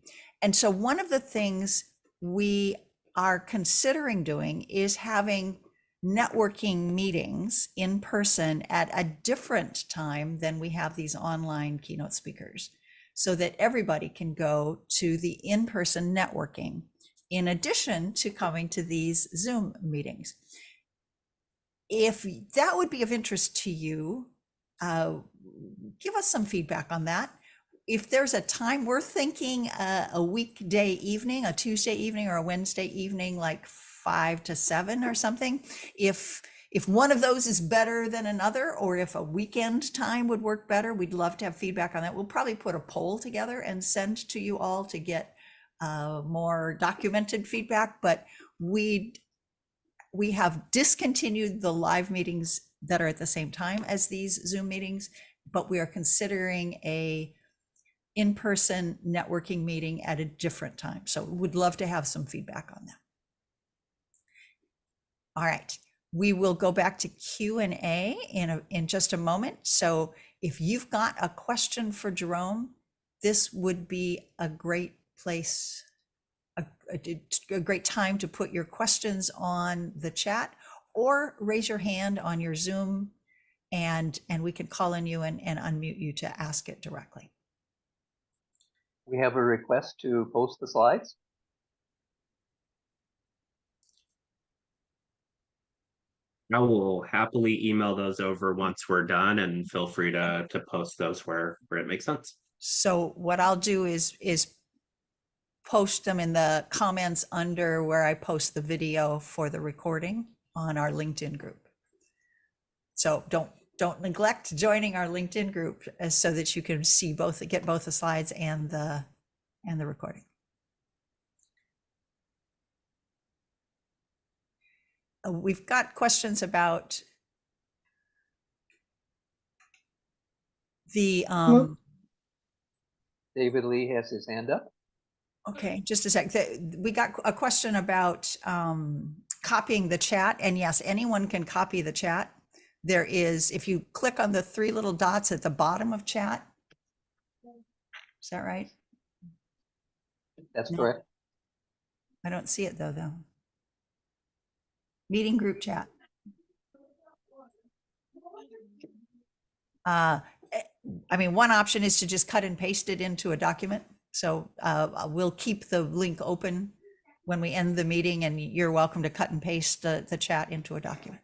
And so one of the things we are considering doing is having networking meetings in person at a different time than we have these online keynote speakers, so that everybody can go to the in-person networking in addition to coming to these Zoom meetings. If that would be of interest to you, give us some feedback on that. If there's a time, we're thinking a weekday evening, a Tuesday evening or a Wednesday evening, like 5 to 7 or something. If one of those is better than another, or if a weekend time would work better, we'd love to have feedback on that. We'll probably put a poll together and send to you all to get more documented feedback. But we have discontinued the live meetings that are at the same time as these Zoom meetings, but we are considering a in-person networking meeting at a different time. So we'd love to have some feedback on that. All right, we will go back to Q&A in just a moment. So if you've got a question for Jerome, this would be a great place, a great time to put your questions on the chat, or raise your hand on your Zoom and we can call on you and unmute you to ask it directly. We have a request to post the slides. I will happily email those over once we're done, and feel free to post those where it makes sense. So what I'll do is post them in the comments under where I post the video for the recording on our LinkedIn group. So don't neglect joining our LinkedIn group so that you can see get both the slides and the recording. We've got questions about the David Lee has his hand up. okay, just a sec. We got a question about copying the chat, and yes, anyone can copy the chat. There is, if you click on the 3 little dots at the bottom of chat. Is that right? That's No. correct. I don't see it though. Meeting group chat. I mean, one option is to just cut and paste it into a document. So we'll keep the link open when we end the meeting, and you're welcome to cut and paste the chat into a document.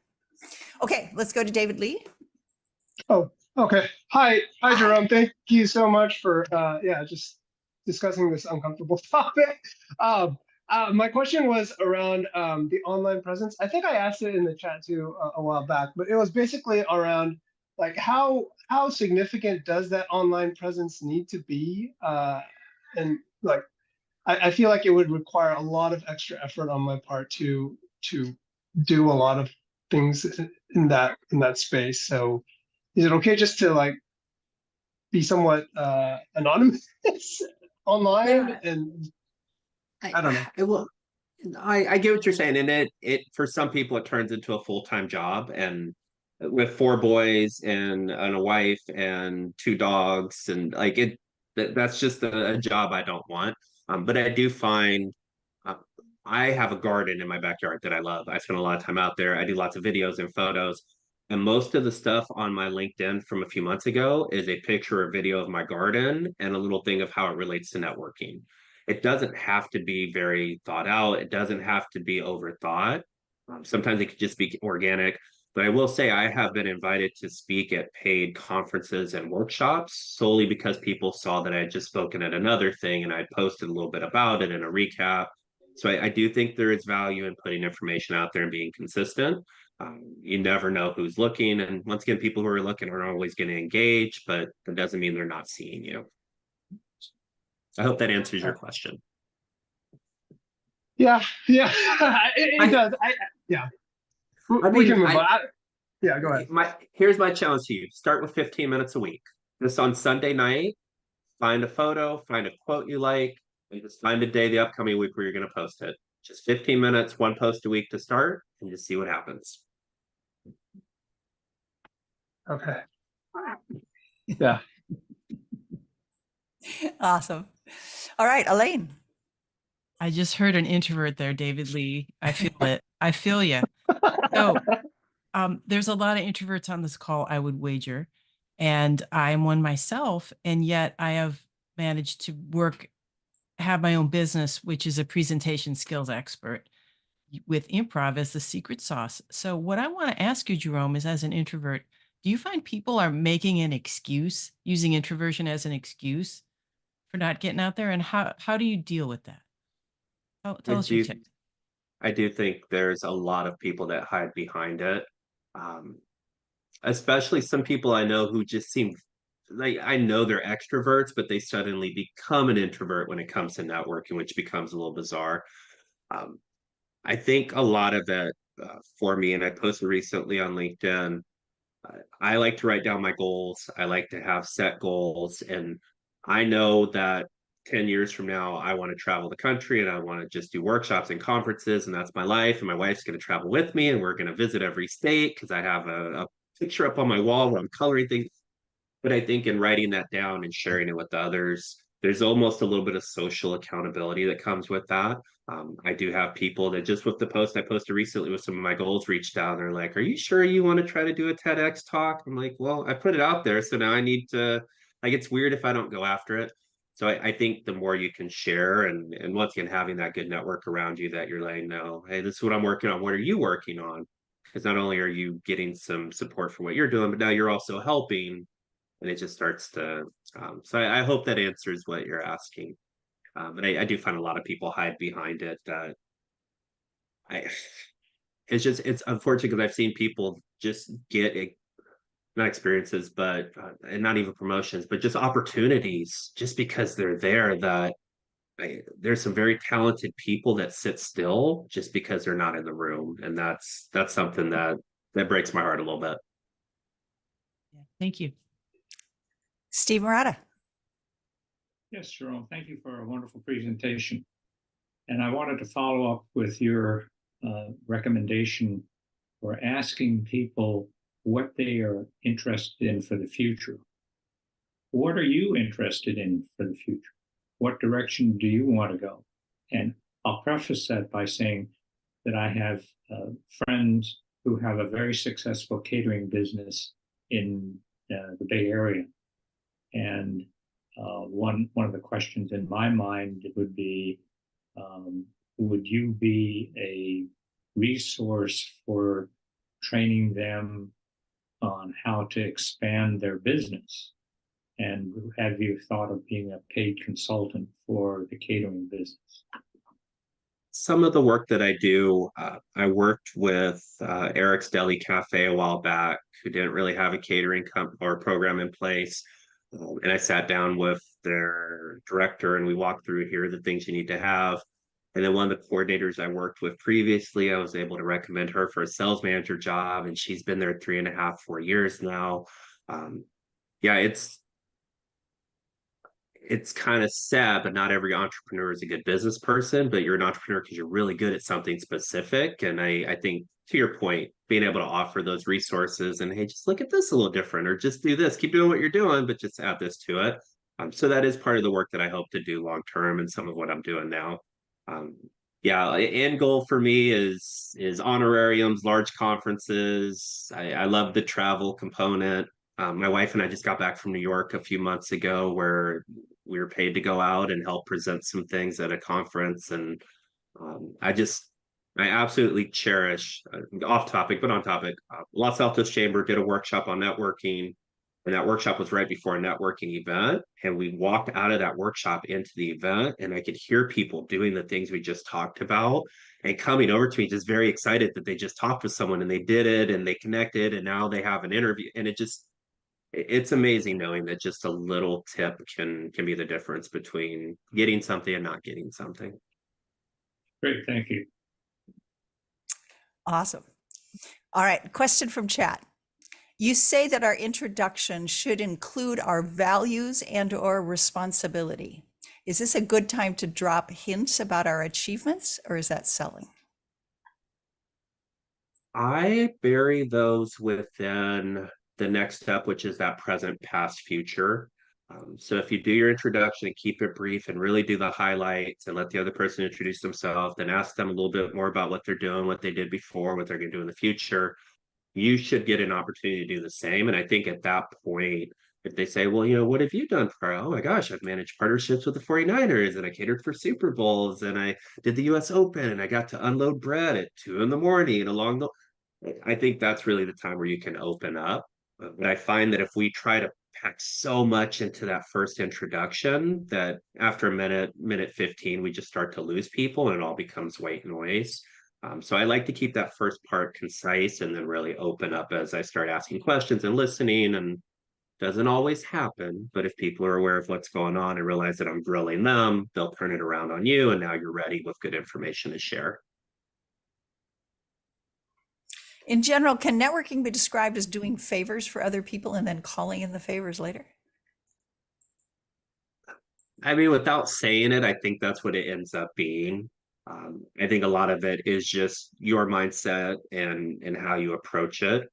Okay, let's go to David Lee. Oh, okay. Hi, Jerome. Thank you so much for just discussing this uncomfortable topic. My question was around the online presence. I think I asked it in the chat too a while back, but it was basically around like how significant does that online presence need to be? And like I feel like it would require a lot of extra effort on my part to do a lot of things in that space. So is it okay just to like be somewhat anonymous online? Yeah. And I don't know. Well, I get what you're saying, and it for some people it turns into a full-time job, and with 4 boys and a wife and 2 dogs, and like that's just a job I don't want. But I do find I have a garden in my backyard that I love. I spend a lot of time out there. I do lots of videos and photos. And most of the stuff on my LinkedIn from a few months ago is a picture or video of my garden and a little thing of how it relates to networking. It doesn't have to be very thought out. It doesn't have to be overthought. Sometimes it could just be organic. But I will say I have been invited to speak at paid conferences and workshops solely because people saw that I had just spoken at another thing and I posted a little bit about it in a recap. So I do think there is value in putting information out there and being consistent. You never know who's looking. And once again, people who are looking are always going to engage, but that doesn't mean they're not seeing you. I hope that answers your question. Yeah, it does. We can move on. Yeah, go ahead. Here's my challenge to you. Start with 15 minutes a week. Just on Sunday night, find a photo, find a quote you like, and just find a day the upcoming week where you're going to post it. Just 15 minutes, 1 post a week to start, and just see what happens. Okay. Yeah. Awesome. All right, Elaine. I just heard an introvert there, David Lee. I feel it. I feel you. So there's a lot of introverts on this call, I would wager. And I'm one myself. And yet I have managed to have my own business, which is a presentation skills expert with improv as the secret sauce. So what I want to ask you, Jerome, is as an introvert, do you find people are making an excuse, using introversion as an excuse for not getting out there? And how do you deal with that? Tell us your tips. I do think there's a lot of people that hide behind it. Especially some people I know who just seem like I know they're extroverts, but they suddenly become an introvert when it comes to networking, which becomes a little bizarre. I think a lot of it for me, and I posted recently on LinkedIn, I like to write down my goals. I like to have set goals. And I know that 10 years from now, I want to travel the country and I want to just do workshops and conferences. And that's my life. And my wife's going to travel with me and we're going to visit every state because I have a picture up on my wall where I'm coloring things. But I think in writing that down and sharing it with others, there's almost a little bit of social accountability that comes with that. I do have people that just with the post I posted recently with some of my goals reached out. They're like, "Are you sure you want to try to do a TEDx talk?" I'm like, "Well, I put it out there, so now I need to." Like, it's weird if I don't go after it. So I think the more you can share, and once again having that good network around you that you're like, "No, hey, this is what I'm working on. What are you working on?" Because not only are you getting some support for what you're doing, but now you're also helping, and it just starts to. So I hope that answers what you're asking. But I do find a lot of people hide behind it. It's unfortunate because I've seen people just get not experiences, but and not even promotions, but just opportunities just because they're there. There's some very talented people that sit still just because they're not in the room, and that's something that breaks my heart a little bit. Yeah, thank you. Steve Murata. Yes, Jerome, thank you for a wonderful presentation. And I wanted to follow up with your recommendation for asking people what they are interested in for the future. What are you interested in for the future? What direction do you want to go? And I'll preface that by saying that I have friends who have a very successful catering business in the Bay Area. And one of the questions in my mind would be, would you be a resource for training them on how to expand their business? And have you thought of being a paid consultant for the catering business? Some of the work that I do, I worked with Eric's Deli Cafe a while back, who didn't really have a catering or program in place. And I sat down with their director and we walked through, here are the things you need to have. And then one of the coordinators I worked with previously, I was able to recommend her for a sales manager job, and she's been there 3.5, 4 years now. Yeah, it's kind of sad, but not every entrepreneur is a good business person, but you're an entrepreneur because you're really good at something specific. And I think, to your point, being able to offer those resources and, hey, just look at this a little different, or just do this, keep doing what you're doing, but just add this to it. So that is part of the work that I hope to do long term, and some of what I'm doing now. Yeah, end goal for me is honorariums, large conferences. I love the travel component. My wife and I just got back from New York a few months ago, where we were paid to go out and help present some things at a conference. And I absolutely cherish, off topic, but on topic, Los Altos Chamber did a workshop on networking. And that workshop was right before a networking event. And we walked out of that workshop into the event, and I could hear people doing the things we just talked about and coming over to me just very excited that they just talked with someone and they did it and they connected and now they have an interview. And it's amazing knowing that just a little tip can be the difference between getting something and not getting something. Great, thank you. Awesome. All right, question from chat. You say that our introduction should include our values and or responsibility. Is this a good time to drop hints about our achievements, or is that selling? I bury those within the next step, which is that present, past, future. So if you do your introduction and keep it brief and really do the highlights and let the other person introduce themselves, then ask them a little bit more about what they're doing, what they did before, what they're going to do in the future, you should get an opportunity to do the same. And I think at that point, if they say, well, what have you done prior? Oh my gosh, I've managed partnerships with the 49ers, and I catered for Super Bowls, and I did the US Open, and I got to unload bread at 2 a.m. and along the, I think that's really the time where you can open up. But I find that if we try to pack so much into that first introduction, that after a minute 15, we just start to lose people and it all becomes white noise. So I like to keep that first part concise and then really open up as I start asking questions and listening. And doesn't always happen, but if people are aware of what's going on and realize that I'm grilling them, they'll turn it around on you, and now you're ready with good information to share. In general, can networking be described as doing favors for other people and then calling in the favors later? I mean, without saying it, I think that's what it ends up being. I think a lot of it is just your mindset and how you approach it.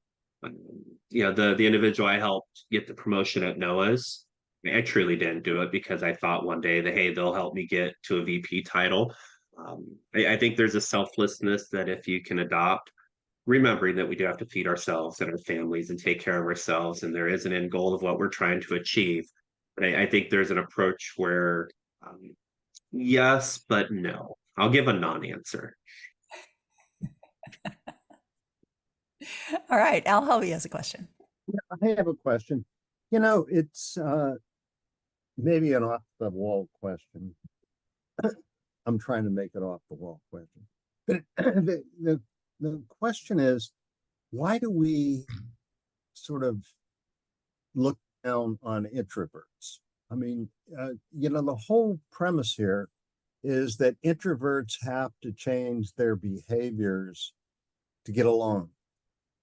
The individual I helped get the promotion at Noah's, I truly didn't do it because I thought one day that, hey, they'll help me get to a VP title. I think there's a selflessness that if you can adopt, remembering that we do have to feed ourselves and our families and take care of ourselves, and there is an end goal of what we're trying to achieve. But I think there's an approach where yes, but no. I'll give a non-answer. All right, Al Hovey has a question. I have a question. It's maybe an off-the-wall question. I'm trying to make it off-the-wall question. But the question is, why do we sort of look down on introverts? I mean, the whole premise here is that introverts have to change their behaviors to get along.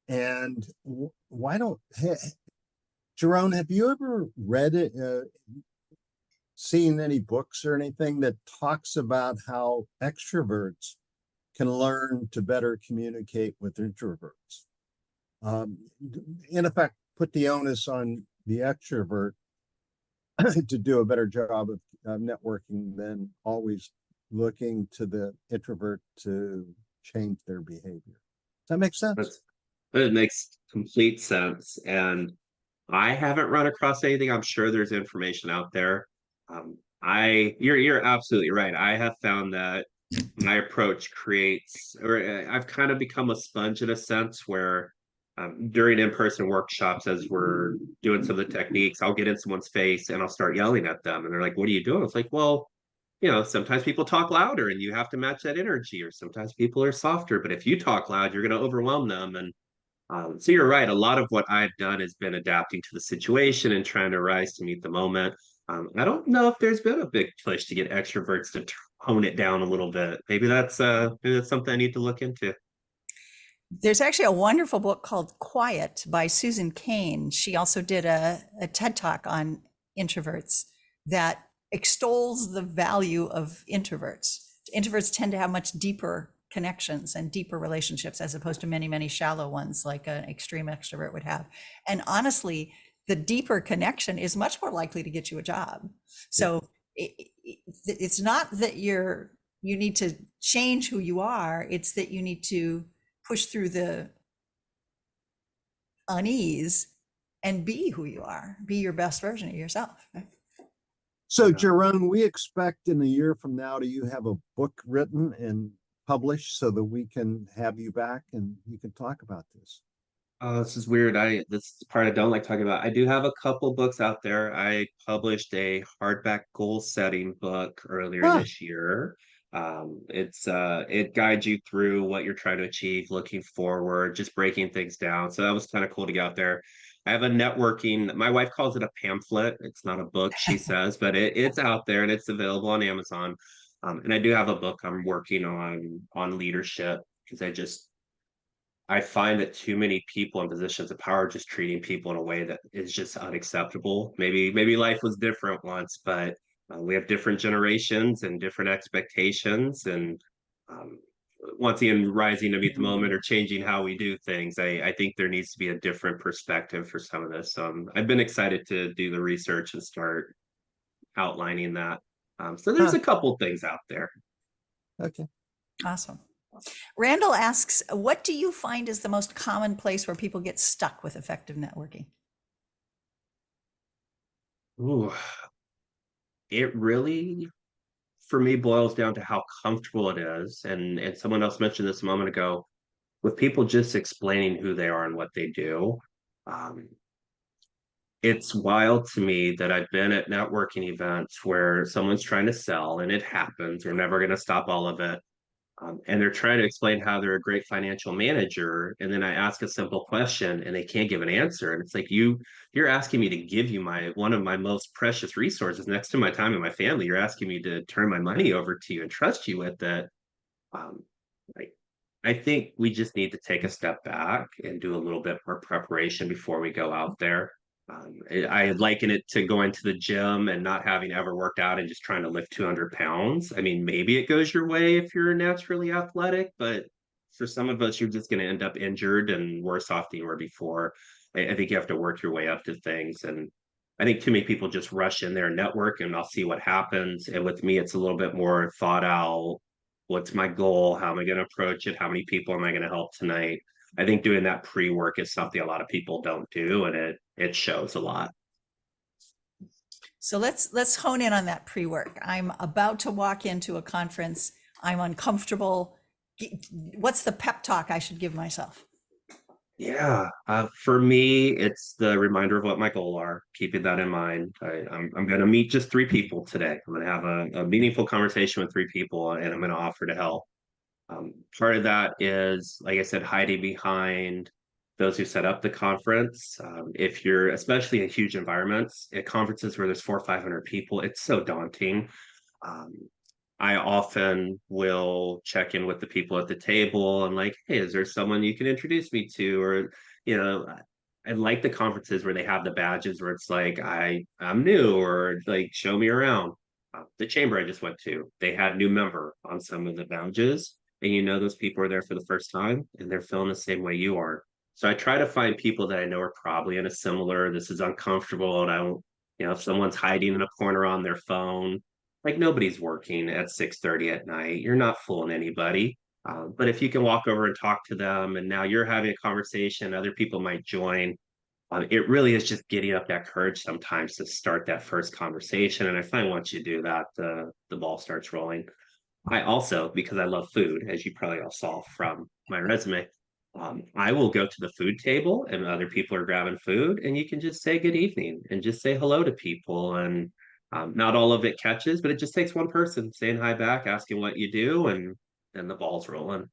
And why don't, Jerome, have you ever read it, seen any books or anything that talks about how extroverts can learn to better communicate with introverts? In effect, put the onus on the extrovert to do a better job of networking than always looking to the introvert to change their behavior. Does that make sense? It makes complete sense. And I haven't run across anything. I'm sure there's information out there. You're absolutely right. I have found that my approach creates, or I've kind of become a sponge in a sense where during in-person workshops, as we're doing some of the techniques, I'll get in someone's face and I'll start yelling at them, and they're like, "What are you doing?" It's like, well, sometimes people talk louder and you have to match that energy, or sometimes people are softer, but if you talk loud, you're going to overwhelm them. And so you're right. A lot of what I've done has been adapting to the situation and trying to rise to meet the moment. I don't know if there's been a big push to get extroverts to hone it down a little bit. Maybe that's something I need to look into. There's actually a wonderful book called Quiet by Susan Cain. She also did a TED Talk on introverts that extols the value of introverts. Introverts tend to have much deeper connections and deeper relationships as opposed to many, many shallow ones like an extreme extrovert would have. And honestly, the deeper connection is much more likely to get you a job. So it's not that you need to change who you are, it's that you need to push through the unease and be who you are, be your best version of yourself. So, Jerome, we expect in a year from now, do you have a book written and published so that we can have you back and you can talk about this? Oh, this is weird. This is the part I don't like talking about. I do have a couple books out there. I published a hardback goal setting book earlier Ah, this year. It guides you through what you're trying to achieve, looking forward, just breaking things down. So that was kind of cool to get out there. I have a networking, my wife calls it a pamphlet. It's not a book, she says, but it's out there and it's available on Amazon. And I do have a book I'm working on leadership, because I find that too many people in positions of power just treating people in a way that is just unacceptable. Maybe life was different once, but we have different generations and different expectations, and um, once again, rising to meet the moment or changing how we do things. I think there needs to be a different perspective for some of this. I've been excited to do the research and start outlining that. So there's huh, a couple things out there. okay. Awesome. Randall asks, what do you find is the most common place where people get stuck with effective networking? Ooh, it really, for me, boils down to how comfortable it is. And someone else mentioned this a moment ago, with people just explaining who they are and what they do. Um, it's wild to me that I've been at networking events where someone's trying to sell, and it happens. We're never going to stop all of it. And they're trying to explain how they're a great financial manager, and then I ask a simple question and they can't give an answer, and it's like, you're asking me to give you my one of my most precious resources next to my time and my family. You're asking me to turn my money over to you and trust you with it. um, I, I think we just need to take a step back and do a little bit more preparation before we go out there. I liken it to going to the gym and not having ever worked out and just trying to lift 200 pounds. I mean, maybe it goes your way if you're naturally athletic, but for some of us, you're just going to end up injured and worse off than you were before. I think you have to work your way up to things. And I think too many people just rush in there and network and I'll see what happens. And with me, it's a little bit more thought out. What's my goal? How am I going to approach it? How many people am I going to help tonight? I think doing that pre-work is something a lot of people don't do, and it shows a lot. So let's hone in on that pre-work. I'm about to walk into a conference. I'm uncomfortable. What's the pep talk I should give myself? Yeah, for me, it's the reminder of what my goals are, keeping that in mind. I'm going to meet just three people today. I'm going to have a meaningful conversation with three people, and I'm going to offer to help. Part of that is, like I said, hiding behind those who set up the conference. If you're, especially in huge environments, at conferences where there's 400 or 500 people, it's so daunting. Um, I often will check in with the people at the table and like, hey, is there someone you can introduce me to? Or, you know, I like the conferences where they have the badges where it's like, I'm new, or like, show me around. The chamber I just went to, they had new member on some of the badges, and those people are there for the first time and they're feeling the same way you are. So I try to find people that I know are probably in a similar, this is uncomfortable, and I don't, if someone's hiding in a corner on their phone, like nobody's working at 6:30 at night. You're not fooling anybody. But if you can walk over and talk to them, and now you're having a conversation, other people might join. It really is just getting up that courage sometimes to start that first conversation. And I find once you do that, the ball starts rolling. I also, because I love food, as you probably all saw from my resume, I will go to the food table and other people are grabbing food, and you can just say good evening and just say hello to people. And not all of it catches, but it just takes one person saying hi back, asking what you do, and then the ball's rolling.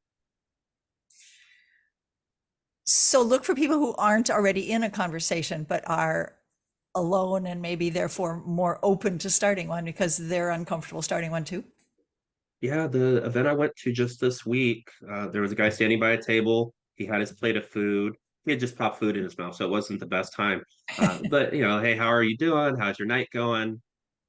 So look for people who aren't already in a conversation, but are alone and maybe therefore more open to starting one because they're uncomfortable starting one too. Yeah, the event I went to just this week, there was a guy standing by a table. He had his plate of food. He had just popped food in his mouth, so it wasn't the best time. But hey, how are you doing? How's your night going?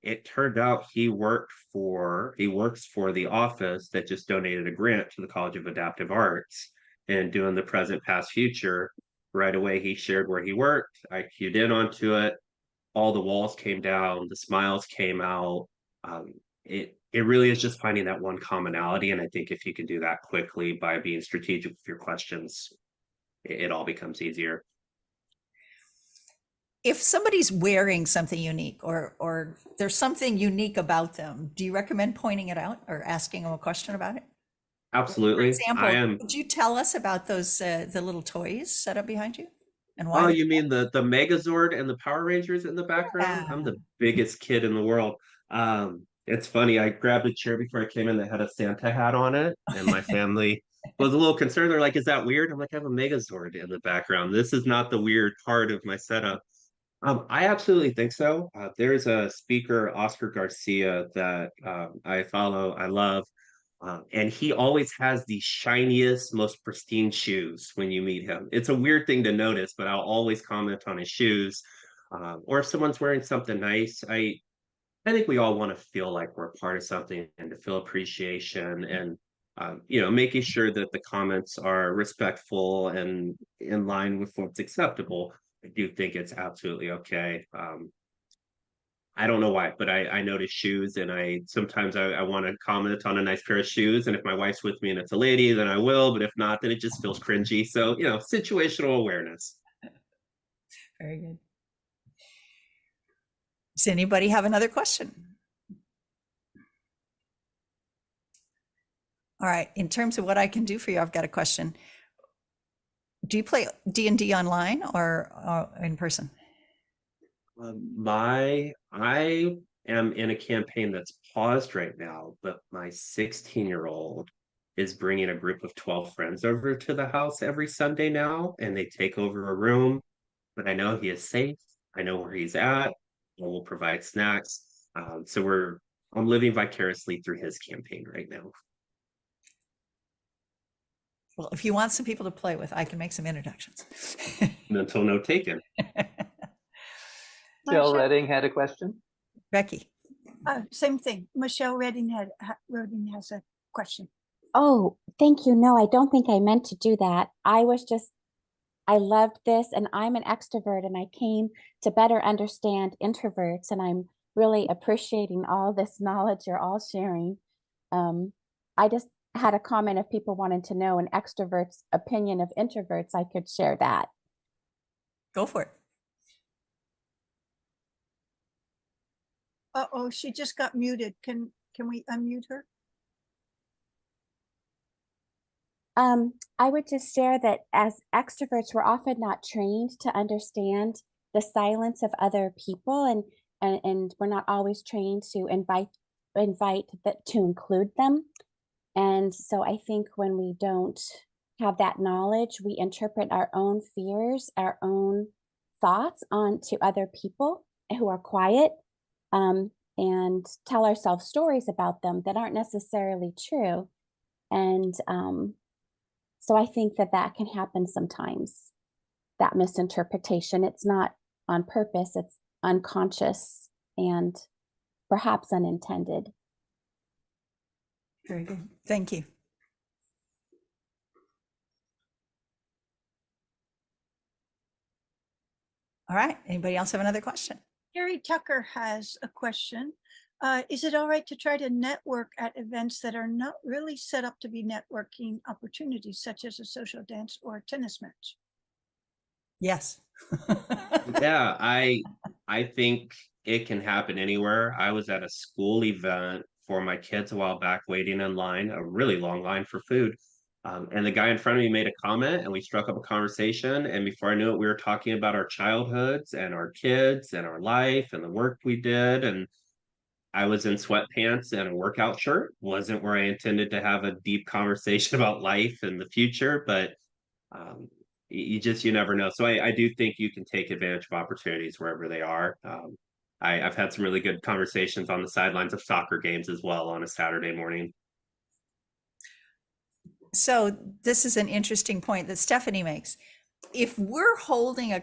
It turned out he works for the office that just donated a grant to the College of Adaptive Arts and doing the present, past, future. Right away, he shared where he worked. I cued in onto it. All the walls came down, the smiles came out. It really is just finding that one commonality, and I think if you can do that quickly by being strategic with your questions, it all becomes easier. If somebody's wearing something unique or there's something unique about them, do you recommend pointing it out or asking them a question about it? For Absolutely. example, could you tell us about those the little toys set up behind you and Oh, why? you mean the Megazord and the Power Rangers in the background? I'm the biggest kid in the world. It's funny, I grabbed a chair before I came in that had a Santa hat on it, and my family was a little concerned. They're like, "Is that weird?" I'm like, "I have a Megazord in the background. This is not the weird part of my setup." I absolutely think so. There's a speaker, Oscar Garcia, that I follow, I love, and he always has the shiniest, most pristine shoes when you meet him. It's a weird thing to notice, but I'll always comment on his shoes. Or if someone's wearing something nice, I think we all want to feel like we're a part of something and to feel appreciation and making sure that the comments are respectful and in line with what's acceptable. I do think it's absolutely okay. I don't know why, but I notice shoes and I sometimes I want to comment on a nice pair of shoes. And if my wife's with me and it's a lady, then I will. But if not, then it just feels cringy. So, situational awareness. Very good. Does anybody have another question? All right. In terms of what I can do for you, I've got a question. Do you play D&D online or in person? I am in a campaign that's paused right now, but my 16-year-old is bringing a group of 12 friends over to the house every Sunday now, and they take over a room. But I know he is safe. I know where he's at, and we'll provide snacks. So I'm living vicariously through his campaign right now. Well, if you want some people to play with, I can make some introductions. Mental note taken. Michelle Redding had a question. Becky. Same thing. Michelle Redding has a question. Oh, thank you. No, I don't think I meant to do that. I loved this, and I'm an extrovert, and I came to better understand introverts, and I'm really appreciating all this knowledge you're all sharing. I just had a comment if people wanted to know an extrovert's opinion of introverts, I could share that. Go for it. Uh-oh, she just got muted. Can we unmute her? I would just share that as extroverts, we're often not trained to understand the silence of other people, and we're not always trained to invite that to include them. And so I think when we don't have that knowledge, we interpret our own fears, our own thoughts onto other people who are quiet, and tell ourselves stories about them that aren't necessarily true. And so I think that can happen sometimes, that misinterpretation. It's not on purpose, it's unconscious and perhaps unintended. Very good. Thank you. All right. Anybody else have another question? Gary Tucker has a question. Is it all right to try to network at events that are not really set up to be networking opportunities, such as a social dance or a tennis match? Yes. Yeah, I think it can happen anywhere. I was at a school event for my kids a while back, waiting in line, a really long line for food. And the guy in front of me made a comment, and we struck up a conversation. And before I knew it, we were talking about our childhoods and our kids and our life and the work we did. And I was in sweatpants and a workout shirt. Wasn't where I intended to have a deep conversation about life and the future, but um, you never know. So I do think you can take advantage of opportunities wherever they are. I've had some really good conversations on the sidelines of soccer games as well on a Saturday morning. So this is an interesting point that Stephanie makes. If we're holding a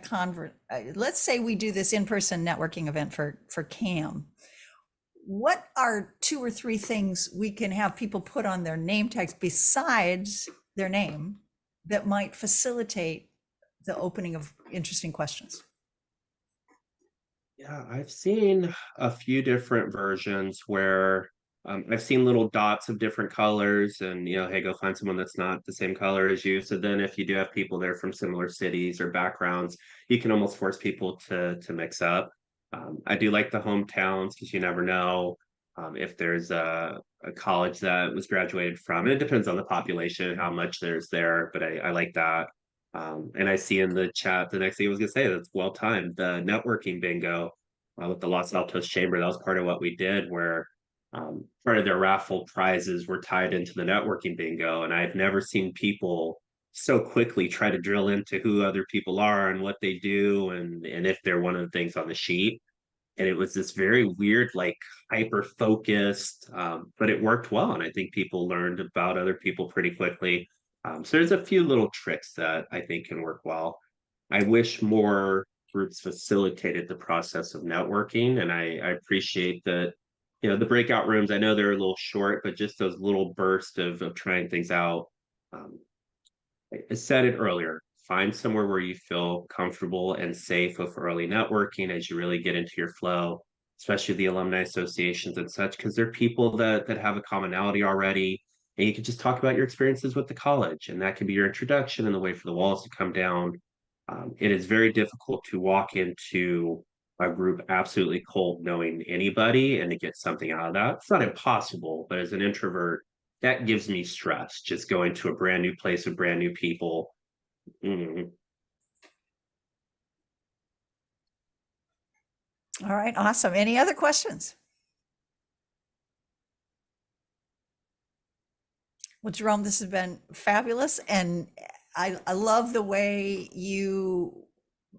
let's say we do this in-person networking event for CAM, what are 2 or 3 things we can have people put on their name tags besides their name that might facilitate the opening of interesting questions? Yeah, I've seen a few different versions where I've seen little dots of different colors, and hey, go find someone that's not the same color as you. So then, if you do have people there from similar cities or backgrounds, you can almost force people to mix up. I do like the hometowns because you never know if there's a college that was graduated from. It depends on the population, how much there's there, but I like that. And I see in the chat the next thing I was gonna say that's well timed. The networking bingo with the Los Altos Chamber. That was part of what we did, where part of their raffle prizes were tied into the networking bingo. And I've never seen people so quickly try to drill into who other people are and what they do, and if they're one of the things on the sheet. And it was this very weird, like hyper focused, but it worked well. And I think people learned about other people pretty quickly. So there's a few little tricks that I think can work well. I wish more groups facilitated the process of networking, and I appreciate that. The breakout rooms, I know they're a little short, but just those little bursts of trying things out. Um, I said it earlier, find somewhere where you feel comfortable and safe with early networking as you really get into your flow, especially the alumni associations and such, because they're people that have a commonality already. And you can just talk about your experiences with the college, and that can be your introduction and the way for the walls to come down. It is very difficult to walk into a group absolutely cold, knowing anybody, and to get something out of that. It's not impossible, but as an introvert, that gives me stress, just going to a brand new place with brand new people. Mm. All right, awesome. Any other questions? Well, Jerome, this has been fabulous. And I love the way you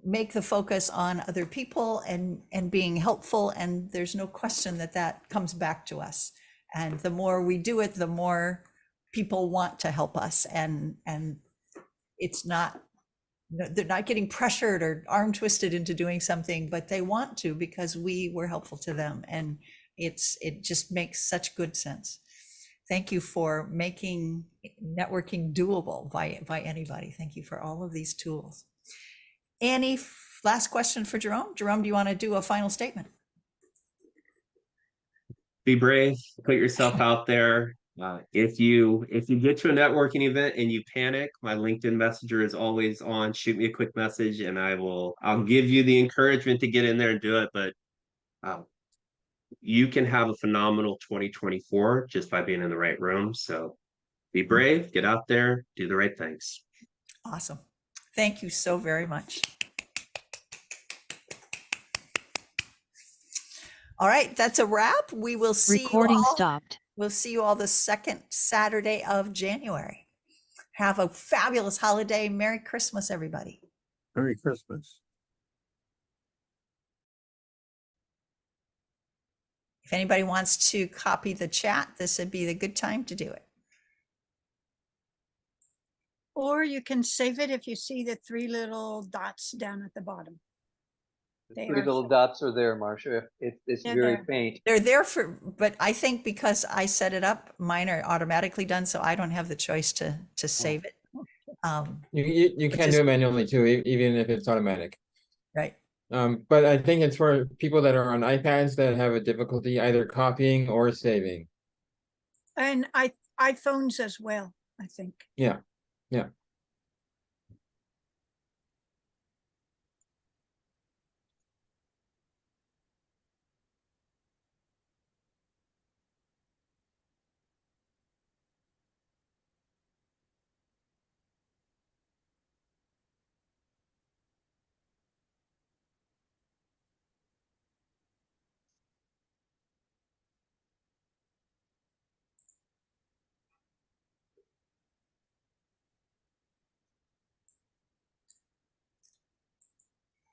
make the focus on other people and being helpful. And there's no question that that comes back to us. And the more we do it, the more people want to help us. And it's not, they're not getting pressured or arm twisted into doing something, but they want to because we were helpful to them. And it just makes such good sense. Thank you for making networking doable by anybody. Thank you for all of these tools. Any last question for Jerome? Jerome, do you want to do a final statement? Be brave, put yourself out there. If you get to a networking event and you panic, my LinkedIn Messenger is always on. Shoot me a quick message, and I'll give you the encouragement to get in there and do it. But you can have a phenomenal 2024 just by being in the right room. So be brave, get out there, do the right things. Awesome. Thank you so very much. All right, that's a wrap. We will see Recording you all. stopped. We'll see you all the second Saturday of January. Have a fabulous holiday. Merry Christmas, everybody. Merry Christmas. If anybody wants to copy the chat, this would be the good time to do it. Or you can save it if you see the 3 little dots down at the bottom. The 3 little dots are there, Marcia. It's They're very there. faint. They're there but I think because I set it up, mine are automatically done, so I don't have the choice to save it. You can do it manually too, even if it's automatic. Right. But I think it's for people that are on iPads that have a difficulty either copying or saving. And iPhones as well, I think. Yeah.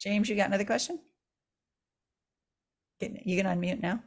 James, you got another question? You can unmute now.